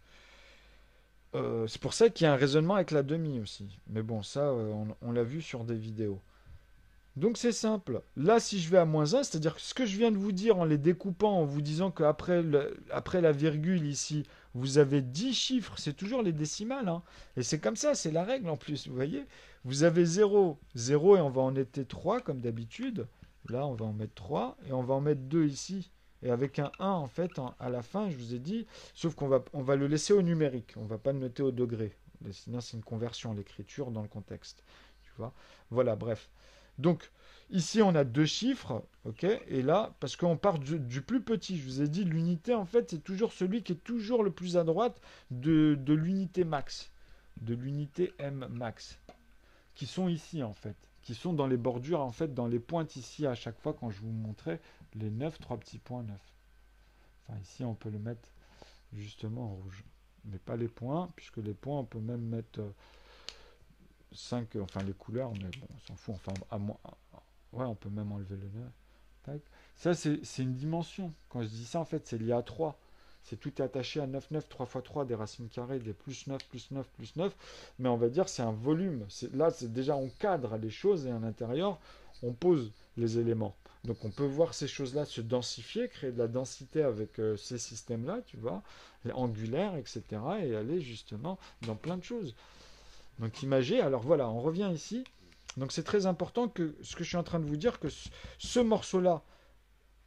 c'est pour ça qu'il y a un raisonnement avec la demi aussi. Mais bon, ça, on l'a vu sur des vidéos. Donc c'est simple. Là, si je vais à moins 1, c'est-à-dire que ce que je viens de vous dire en les découpant, en vous disant qu'après après la virgule ici, vous avez 10 chiffres, c'est toujours les décimales. Hein. Et c'est comme ça, c'est la règle en plus, vous voyez. Vous avez 0, 0 et on va en mettre 3 comme d'habitude. Là, on va en mettre 3 et on va en mettre 2 ici. Et avec un 1, en fait, à la fin, je vous ai dit, sauf on va le laisser au numérique, on ne va pas le noter au degré. Sinon, c'est une conversion, l'écriture dans le contexte. Tu vois. Voilà, bref. Donc, ici, on a deux chiffres, ok? Et là, parce qu'on part du plus petit, je vous ai dit, l'unité, en fait, c'est toujours celui qui est toujours le plus à droite de l'unité max, de l'unité M max, qui sont ici, en fait, qui sont dans les bordures, en fait, dans les pointes ici, à chaque fois, quand je vous montrais les 9, 3 petits points 9. Enfin, ici, on peut le mettre justement en rouge. Mais pas les points, puisque les points, on peut même mettre 5, enfin les couleurs, mais bon, on s'en fout. Enfin, Ouais, on peut même enlever le 9. Tac. Ça, c'est une dimension. Quand je dis ça, en fait, c'est lié à 3. C'est tout est attaché à 9 9 3 fois 3 des racines carrées, des plus 9 plus 9 plus 9. Mais on va dire c'est un volume. Là, c'est déjà, on cadre les choses et à l'intérieur, on pose les éléments. Donc on peut voir ces choses-là se densifier, créer de la densité avec ces systèmes-là, tu vois, angulaires, etc. Et aller justement dans plein de choses. Donc imagez, alors voilà, on revient ici. Donc c'est très important que ce que je suis en train de vous dire, que ce morceau-là,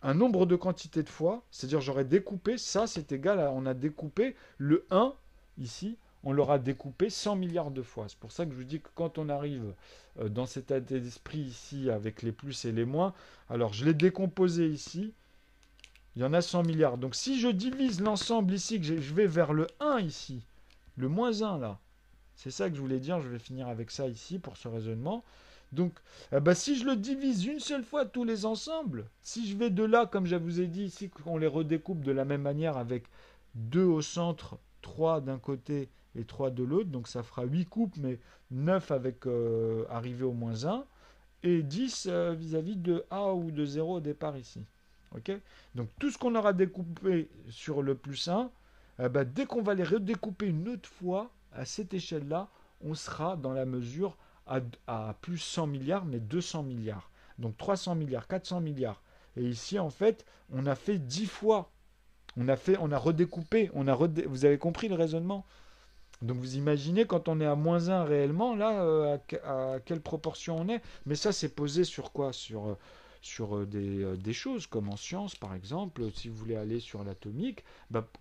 un nombre de quantités de fois, c'est-à-dire j'aurais découpé, ça c'est égal à, on a découpé le 1 ici, on l'aura découpé 100 milliards de fois. C'est pour ça que je vous dis que quand on arrive dans cet état d'esprit ici avec les plus et les moins, alors je l'ai décomposé ici, il y en a 100 milliards. Donc si je divise l'ensemble ici, que je vais vers le 1 ici, le moins 1 là, c'est ça que je voulais dire, je vais finir avec ça ici pour ce raisonnement. Donc, si je le divise une seule fois tous les ensembles, si je vais de là, comme je vous ai dit ici, qu'on les redécoupe de la même manière avec 2 au centre, 3 d'un côté et 3 de l'autre, donc ça fera 8 coupes, mais 9 avec arrivé au moins 1, et 10 vis-à-vis de A ou de 0 au départ ici. Ok. Donc tout ce qu'on aura découpé sur le plus 1, dès qu'on va les redécouper une autre fois, à cette échelle-là, on sera dans la mesure à plus 100 milliards, mais 200 milliards. Donc 300 milliards, 400 milliards. Et ici, en fait, on a fait 10 fois. On a redécoupé. Vous avez compris le raisonnement? Donc vous imaginez quand on est à moins 1 réellement, là, à quelle proportion on est. Mais ça, c'est posé sur quoi? Sur des choses comme en sciences, par exemple. Si vous voulez aller sur l'atomique,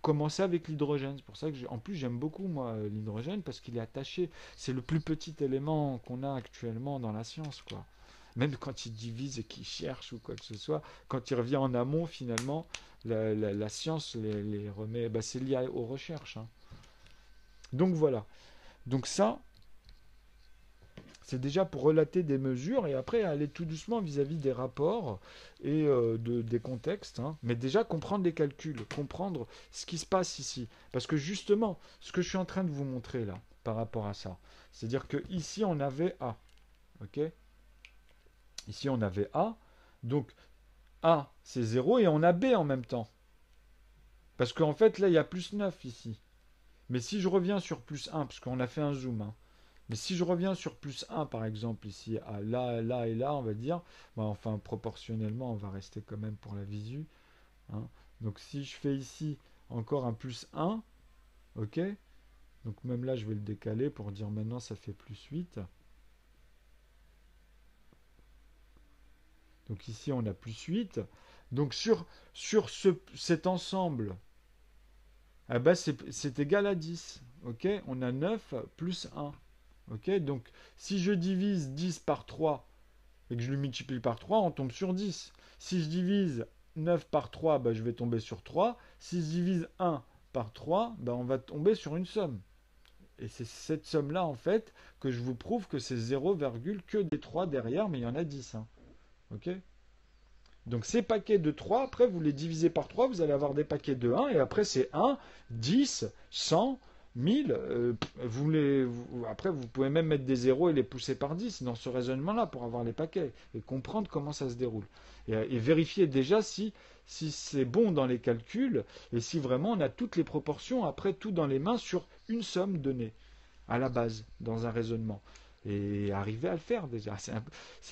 commencez avec l'hydrogène. C'est pour ça que, en plus, j'aime beaucoup, moi, l'hydrogène, parce qu'il est attaché. C'est le plus petit élément qu'on a actuellement dans la science, quoi. Même quand il divise et qu'il cherche ou quoi que ce soit, quand il revient en amont, finalement, la science les remet. C'est lié aux recherches, hein. Donc voilà. Donc ça, c'est déjà pour relater des mesures et après aller tout doucement vis-à-vis des rapports et des contextes, hein. Mais déjà comprendre les calculs, comprendre ce qui se passe ici. Parce que justement, ce que je suis en train de vous montrer là, par rapport à ça, c'est-à-dire que ici on avait A. Ok. Ici on avait A. Donc A c'est 0 et on a B en même temps. Parce qu'en fait là il y a plus 9 ici. Mais si je reviens sur plus 1, parce qu'on a fait un zoom, hein. Mais si je reviens sur plus 1, par exemple, ici, à là, là et là, on va dire, enfin, proportionnellement, on va rester quand même pour la visu, hein. Donc, si je fais ici encore un plus 1, ok. Donc, même là, je vais le décaler pour dire maintenant, ça fait plus 8. Donc, ici, on a plus 8. Donc, sur cet ensemble, c'est égal à 10. Ok. On a 9 plus 1. Ok. Donc, si je divise 10 par 3, et que je le multiplie par 3, on tombe sur 10. Si je divise 9 par 3, je vais tomber sur 3. Si je divise 1 par 3, on va tomber sur une somme. Et c'est cette somme-là, en fait, que je vous prouve que c'est 0, que des 3 derrière, mais il y en a 10, hein. Ok. Donc ces paquets de 3, après vous les divisez par 3, vous allez avoir des paquets de 1, et après c'est 1, 10, 100, 1000. Après vous pouvez même mettre des zéros et les pousser par 10 dans ce raisonnement-là pour avoir les paquets et comprendre comment ça se déroule. Et vérifier déjà si c'est bon dans les calculs et si vraiment on a toutes les proportions, après tout dans les mains sur une somme donnée à la base dans un raisonnement. Et arriver à le faire déjà.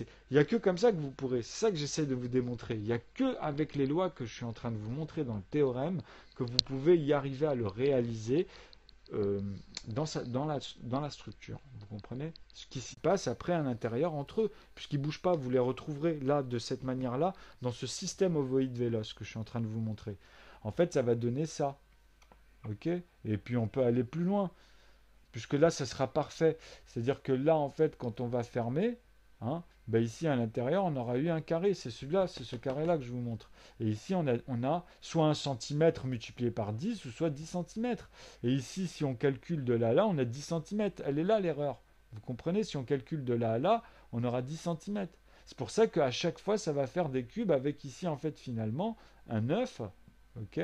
Il n'y a que comme ça que vous pourrez. C'est ça que j'essaie de vous démontrer. Il n'y a que avec les lois que je suis en train de vous montrer dans le théorème que vous pouvez y arriver à le réaliser dans la structure. Vous comprenez? Ce qui s'y passe après à l'intérieur entre eux, puisqu'ils ne bougent pas, vous les retrouverez là de cette manière-là dans ce système ovoïde véloce que je suis en train de vous montrer. En fait, ça va donner ça. Ok. Et puis on peut aller plus loin puisque là, ça sera parfait. C'est-à-dire que là, en fait, quand on va fermer, hein, ici à l'intérieur, on aura eu un carré. C'est celui-là, c'est ce carré-là que je vous montre. Et ici, on a soit 1 centimètre multiplié par 10, ou soit 10 centimètres. Et ici, si on calcule de là à là, on a 10 centimètres. Elle est là l'erreur. Vous comprenez? Si on calcule de là à là, on aura 10 centimètres. C'est pour ça qu'à chaque fois, ça va faire des cubes avec ici, en fait, finalement, un 9, ok,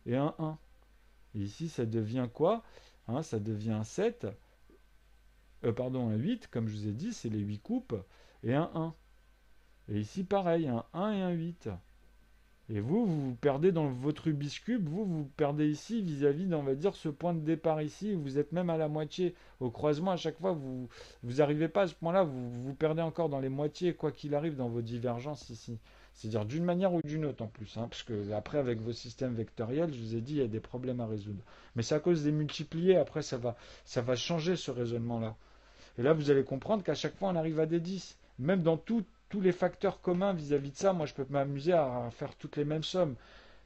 et un 1. Et ici, ça devient quoi? Hein, ça devient un 7, pardon, un 8, comme je vous ai dit, c'est les 8 coupes, et un 1. Et ici, pareil, un 1 et un 8. Et vous perdez dans votre Rubik's Cube, vous perdez ici vis-à-vis, on va dire, ce point de départ ici. Vous êtes même à la moitié. Au croisement, à chaque fois, vous n'arrivez pas à ce point-là. Vous perdez encore dans les moitiés, quoi qu'il arrive, dans vos divergences ici. C'est-à-dire d'une manière ou d'une autre en plus. Hein, parce que après, avec vos systèmes vectoriels, je vous ai dit, il y a des problèmes à résoudre. Mais c'est à cause des multipliés. Après, ça va changer ce raisonnement-là. Et là, vous allez comprendre qu'à chaque fois, on arrive à des 10. Même dans tous les facteurs communs vis-à-vis de ça, moi, je peux m'amuser à faire toutes les mêmes sommes.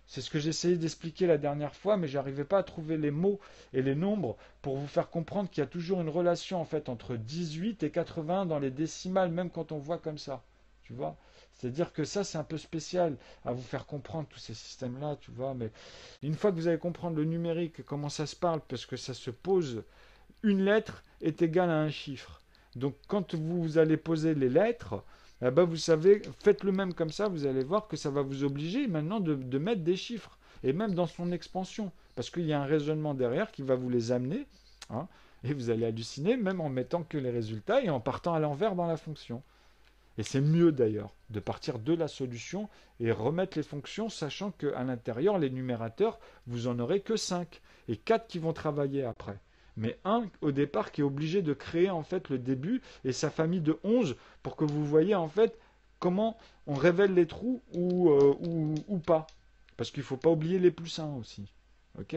C'est ce que j'essayais d'expliquer la dernière fois, mais j'arrivais pas à trouver les mots et les nombres pour vous faire comprendre qu'il y a toujours une relation en fait entre 18 et 80 dans les décimales, même quand on voit comme ça. Tu vois? C'est-à-dire que ça, c'est un peu spécial à vous faire comprendre tous ces systèmes-là, tu vois. Mais une fois que vous allez comprendre le numérique, comment ça se parle, parce que ça se pose, une lettre est égale à un chiffre. Donc quand vous allez poser les lettres, eh ben, vous savez, faites le même comme ça, vous allez voir que ça va vous obliger maintenant de mettre des chiffres, et même dans son expansion, parce qu'il y a un raisonnement derrière qui va vous les amener, hein, et vous allez halluciner, même en mettant que les résultats et en partant à l'envers dans la fonction. Et c'est mieux d'ailleurs de partir de la solution et remettre les fonctions, sachant qu'à l'intérieur, les numérateurs, vous en aurez que 5 et 4 qui vont travailler après. Mais un au départ qui est obligé de créer en fait le début et sa famille de 11 pour que vous voyez en fait comment on révèle les trous ou pas. Parce qu'il ne faut pas oublier les plus 1 aussi. Ok?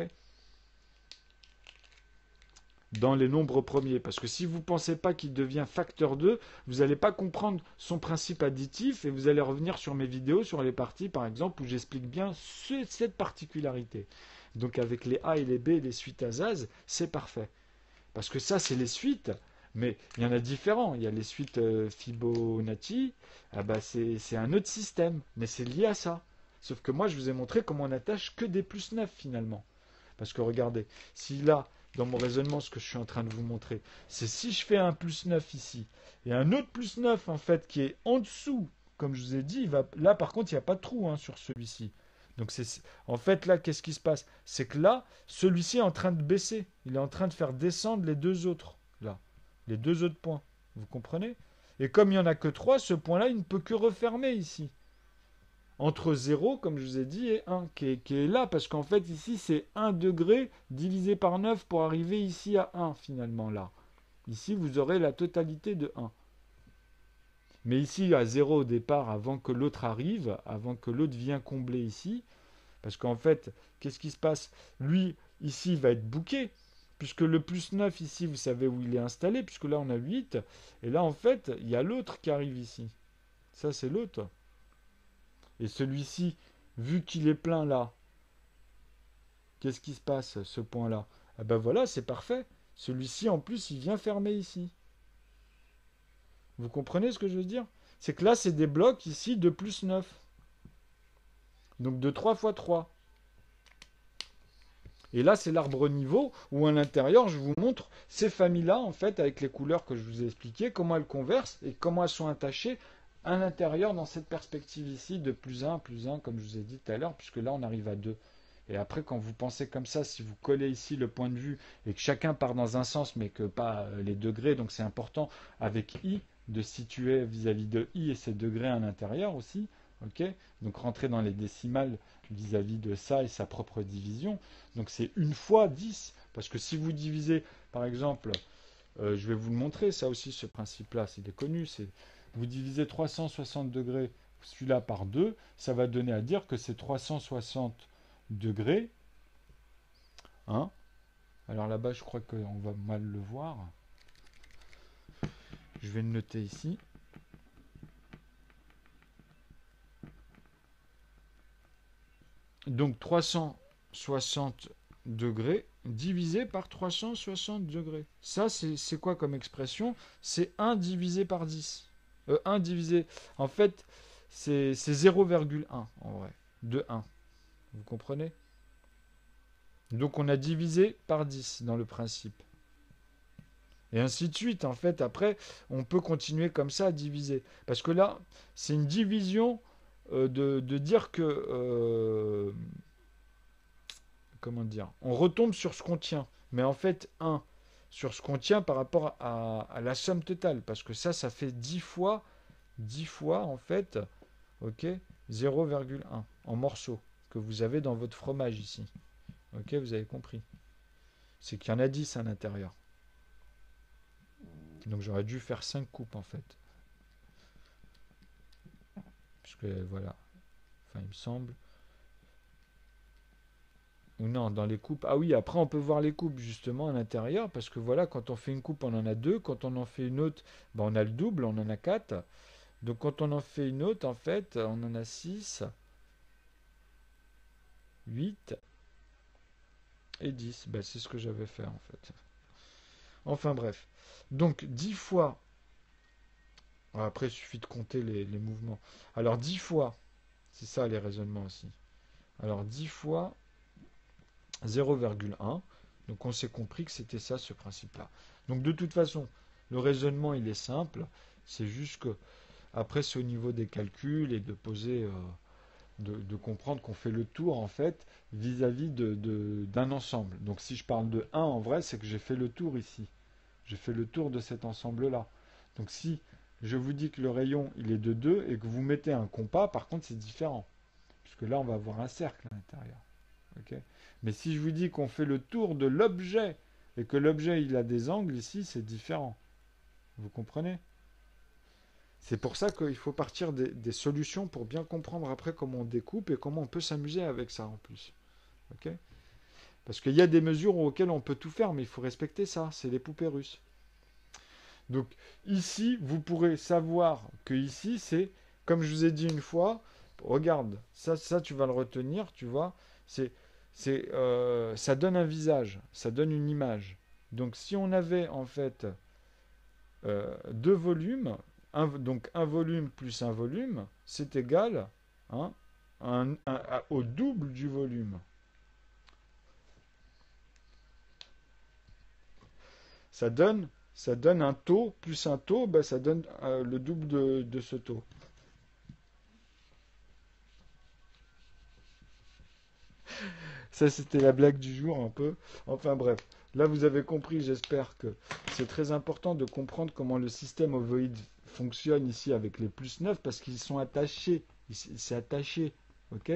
Dans les nombres premiers. Parce que si vous ne pensez pas qu'il devient facteur 2, vous n'allez pas comprendre son principe additif et vous allez revenir sur mes vidéos, sur les parties par exemple, où j'explique bien cette particularité. Donc avec les A et les B et les suites à Zaz, c'est parfait. Parce que ça, c'est les suites, mais il y en a différents. Il y a les suites Fibonacci, ah bah c'est un autre système, mais c'est lié à ça. Sauf que moi, je vous ai montré comment on attache que des plus 9 finalement. Parce que regardez, si là, dans mon raisonnement, ce que je suis en train de vous montrer, c'est si je fais un plus 9 ici, et un autre plus 9 en fait qui est en dessous, comme je vous ai dit, là par contre, il n'y a pas de trou hein, sur celui-ci. Donc en fait là, qu'est-ce qui se passe? C'est que là, celui-ci est en train de baisser. Il est en train de faire descendre les deux autres, là. Les deux autres points. Vous comprenez? Et comme il n'y en a que 3, ce point-là, il ne peut que refermer ici entre 0, comme je vous ai dit, et 1, qui est là, parce qu'en fait, ici, c'est 1 degré divisé par 9 pour arriver ici à 1, finalement, là. Ici, vous aurez la totalité de 1. Mais ici, à 0 au départ, avant que l'autre arrive, avant que l'autre vienne combler ici, parce qu'en fait, qu'est-ce qui se passe? Lui, ici, va être booké, puisque le plus 9, ici, vous savez où il est installé, puisque là, on a 8, et là, en fait, il y a l'autre qui arrive ici. Ça, c'est l'autre. Et celui-ci, vu qu'il est plein là, qu'est-ce qui se passe, ce point-là? Ah ben voilà, c'est parfait. Celui-ci, en plus, il vient fermer ici. Vous comprenez ce que je veux dire? C'est que là, c'est des blocs ici de plus 9. Donc de 3 fois 3. Et là, c'est l'arbre niveau où à l'intérieur, je vous montre ces familles-là, en fait, avec les couleurs que je vous ai expliquées, comment elles conversent et comment elles sont attachées à l'intérieur dans cette perspective ici de plus 1, comme je vous ai dit tout à l'heure, puisque là, on arrive à 2. Et après, quand vous pensez comme ça, si vous collez ici le point de vue et que chacun part dans un sens, mais que pas les degrés, donc c'est important avec I de situer vis-à-vis de I et ses degrés à l'intérieur aussi. Ok, donc rentrer dans les décimales vis-à-vis de ça et sa propre division. Donc c'est 1 fois 10. Parce que si vous divisez, par exemple, je vais vous le montrer, ça aussi, ce principe-là, c'est connu, c'est vous divisez 360 degrés, celui-là par 2, ça va donner à dire que c'est 360 degrés. Hein. Alors là-bas, je crois qu'on va mal le voir. Je vais le noter ici. Donc 360 degrés divisé par 360 degrés. Ça, c'est quoi comme expression? C'est 1 divisé par 10. 1 divisé... En fait, c'est 0,1 en vrai. De 1. Vous comprenez? Donc on a divisé par 10 dans le principe. Et ainsi de suite. En fait, après, on peut continuer comme ça à diviser. Parce que là, c'est une division de dire que... comment dire? On retombe sur ce qu'on tient. Mais en fait, 1 sur ce qu'on tient par rapport à la somme totale. Parce que ça fait 10 fois 10 fois, en fait, ok, 0,1 en morceaux que vous avez dans votre fromage ici. Ok, vous avez compris. C'est qu'il y en a 10 à l'intérieur. Donc j'aurais dû faire 5 coupes en fait. Puisque voilà. Enfin, il me semble. Ou non, dans les coupes. Ah oui, après on peut voir les coupes justement à l'intérieur. Parce que voilà, quand on fait une coupe, on en a 2. Quand on en fait une autre, ben, on a le double, on en a 4. Donc quand on en fait une autre, en fait, on en a 6, 8 et 10. Ben, c'est ce que j'avais fait en fait. Enfin bref. Donc 10 fois. Après, il suffit de compter les mouvements. Alors 10 fois, c'est ça les raisonnements aussi. Alors 10 fois 0,1. Donc on s'est compris que c'était ça ce principe-là. Donc de toute façon, le raisonnement il est simple. C'est juste que après c'est au niveau des calculs et de poser, de comprendre qu'on fait le tour en fait vis-à-vis d'un ensemble. Donc si je parle de 1 en vrai, c'est que j'ai fait le tour ici. J'ai fait le tour de cet ensemble-là. Donc si je vous dis que le rayon il est de 2 et que vous mettez un compas, par contre c'est différent. Puisque là on va avoir un cercle à l'intérieur. Ok. Mais si je vous dis qu'on fait le tour de l'objet et que l'objet il a des angles ici, c'est différent. Vous comprenez? C'est pour ça qu'il faut partir des solutions pour bien comprendre après comment on découpe et comment on peut s'amuser avec ça en plus. Ok. Parce qu'il y a des mesures auxquelles on peut tout faire, mais il faut respecter ça. C'est les poupées russes. Donc ici, vous pourrez savoir que ici, c'est, comme je vous ai dit une fois, regarde, ça tu vas le retenir, tu vois, ça donne un visage, ça donne une image. Donc si on avait en fait deux volumes, donc un volume plus un volume, c'est égal, hein, au double du volume. Ça donne, ça donne un taux plus un taux, ben, ça donne le double de ce taux. Ça, c'était la blague du jour un peu. Enfin bref, là vous avez compris, j'espère que c'est très important de comprendre comment le système ovoïde fonctionne ici avec les plus 9 parce qu'ils sont attachés. C'est attaché. Ok.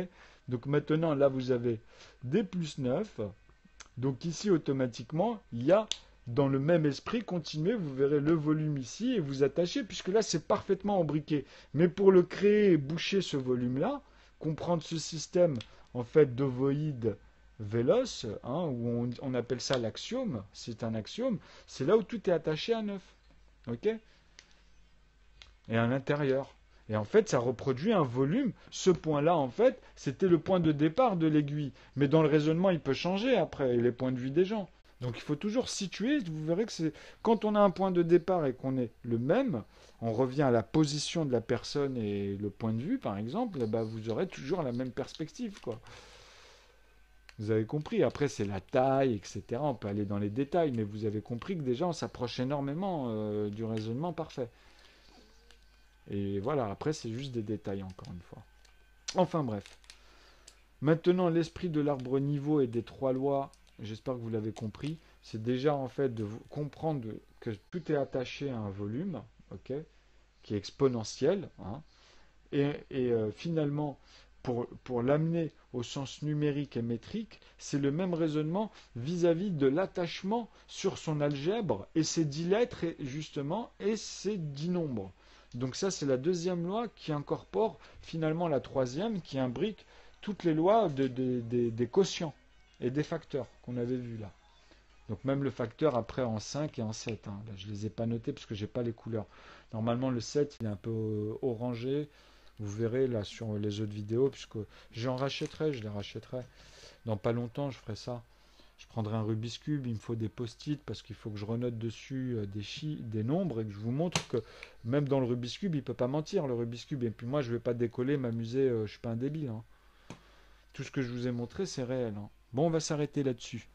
Donc maintenant, là vous avez des plus 9. Donc ici, automatiquement, il y a dans le même esprit, continuez, vous verrez le volume ici et vous attachez, puisque là c'est parfaitement embriqué. Mais pour le créer et boucher ce volume-là, comprendre ce système en fait d'ovoïde véloce, hein, où on appelle ça l'axiome, c'est un axiome, c'est là où tout est attaché à 9. Ok. Et à l'intérieur. Et en fait, ça reproduit un volume. Ce point-là, en fait, c'était le point de départ de l'aiguille. Mais dans le raisonnement, il peut changer après, les points de vue des gens. Donc il faut toujours situer. Vous verrez que c'est quand on a un point de départ et qu'on est le même, on revient à la position de la personne et le point de vue, par exemple, eh ben, vous aurez toujours la même perspective, quoi. Vous avez compris. Après, c'est la taille, etc. On peut aller dans les détails, mais vous avez compris que déjà, on s'approche énormément du raisonnement parfait. Et voilà, après, c'est juste des détails, encore une fois. Enfin bref. Maintenant, l'esprit de l'arbre niveau et des trois lois, j'espère que vous l'avez compris, c'est déjà en fait de comprendre que tout est attaché à un volume, ok, qui est exponentiel, hein, finalement, pour l'amener au sens numérique et métrique, c'est le même raisonnement vis-à-vis de l'attachement sur son algèbre et ses 10 lettres, justement, et ses 10 nombres. Donc ça, c'est la deuxième loi qui incorpore finalement la troisième, qui imbrique toutes les lois des quotients et des facteurs qu'on avait vus là. Donc même le facteur après en 5 et en 7. Hein. Là, je ne les ai pas notés parce que je n'ai pas les couleurs. Normalement, le 7, il est un peu orangé. Vous verrez là sur les autres vidéos, puisque j'en rachèterai, je les rachèterai. Dans pas longtemps, je ferai ça. Je prendrai un Rubik's Cube, il me faut des post-it parce qu'il faut que je renote dessus des nombres et que je vous montre que même dans le Rubik's Cube, il ne peut pas mentir, le Rubik's Cube. Et puis moi, je ne vais pas décoller, m'amuser, je ne suis pas un débile. Hein. Tout ce que je vous ai montré, c'est réel. Hein. Bon, on va s'arrêter là-dessus.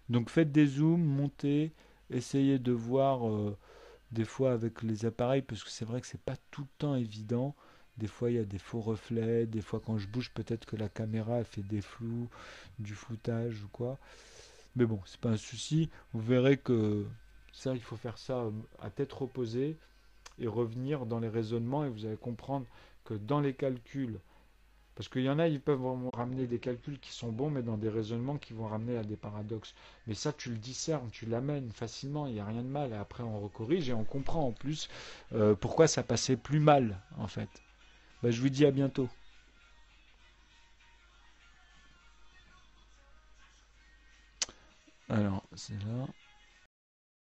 Donc faites des zooms, montez, essayez de voir des fois avec les appareils, parce que c'est vrai que c'est pas tout le temps évident. Des fois il y a des faux reflets, des fois quand je bouge peut-être que la caméra elle fait des flous, du floutage ou quoi. Mais bon, c'est pas un souci. Vous verrez que Ça, il faut faire ça à tête reposée et revenir dans les raisonnements et vous allez comprendre que dans les calculs, parce qu'il y en a, ils peuvent vraiment ramener des calculs qui sont bons, mais dans des raisonnements qui vont ramener à des paradoxes. Mais ça, tu le discernes, tu l'amènes facilement, il n'y a rien de mal. Et après, on recorrige et on comprend en plus pourquoi ça passait plus mal, en fait. Bah, je vous dis à bientôt. Alors, c'est là.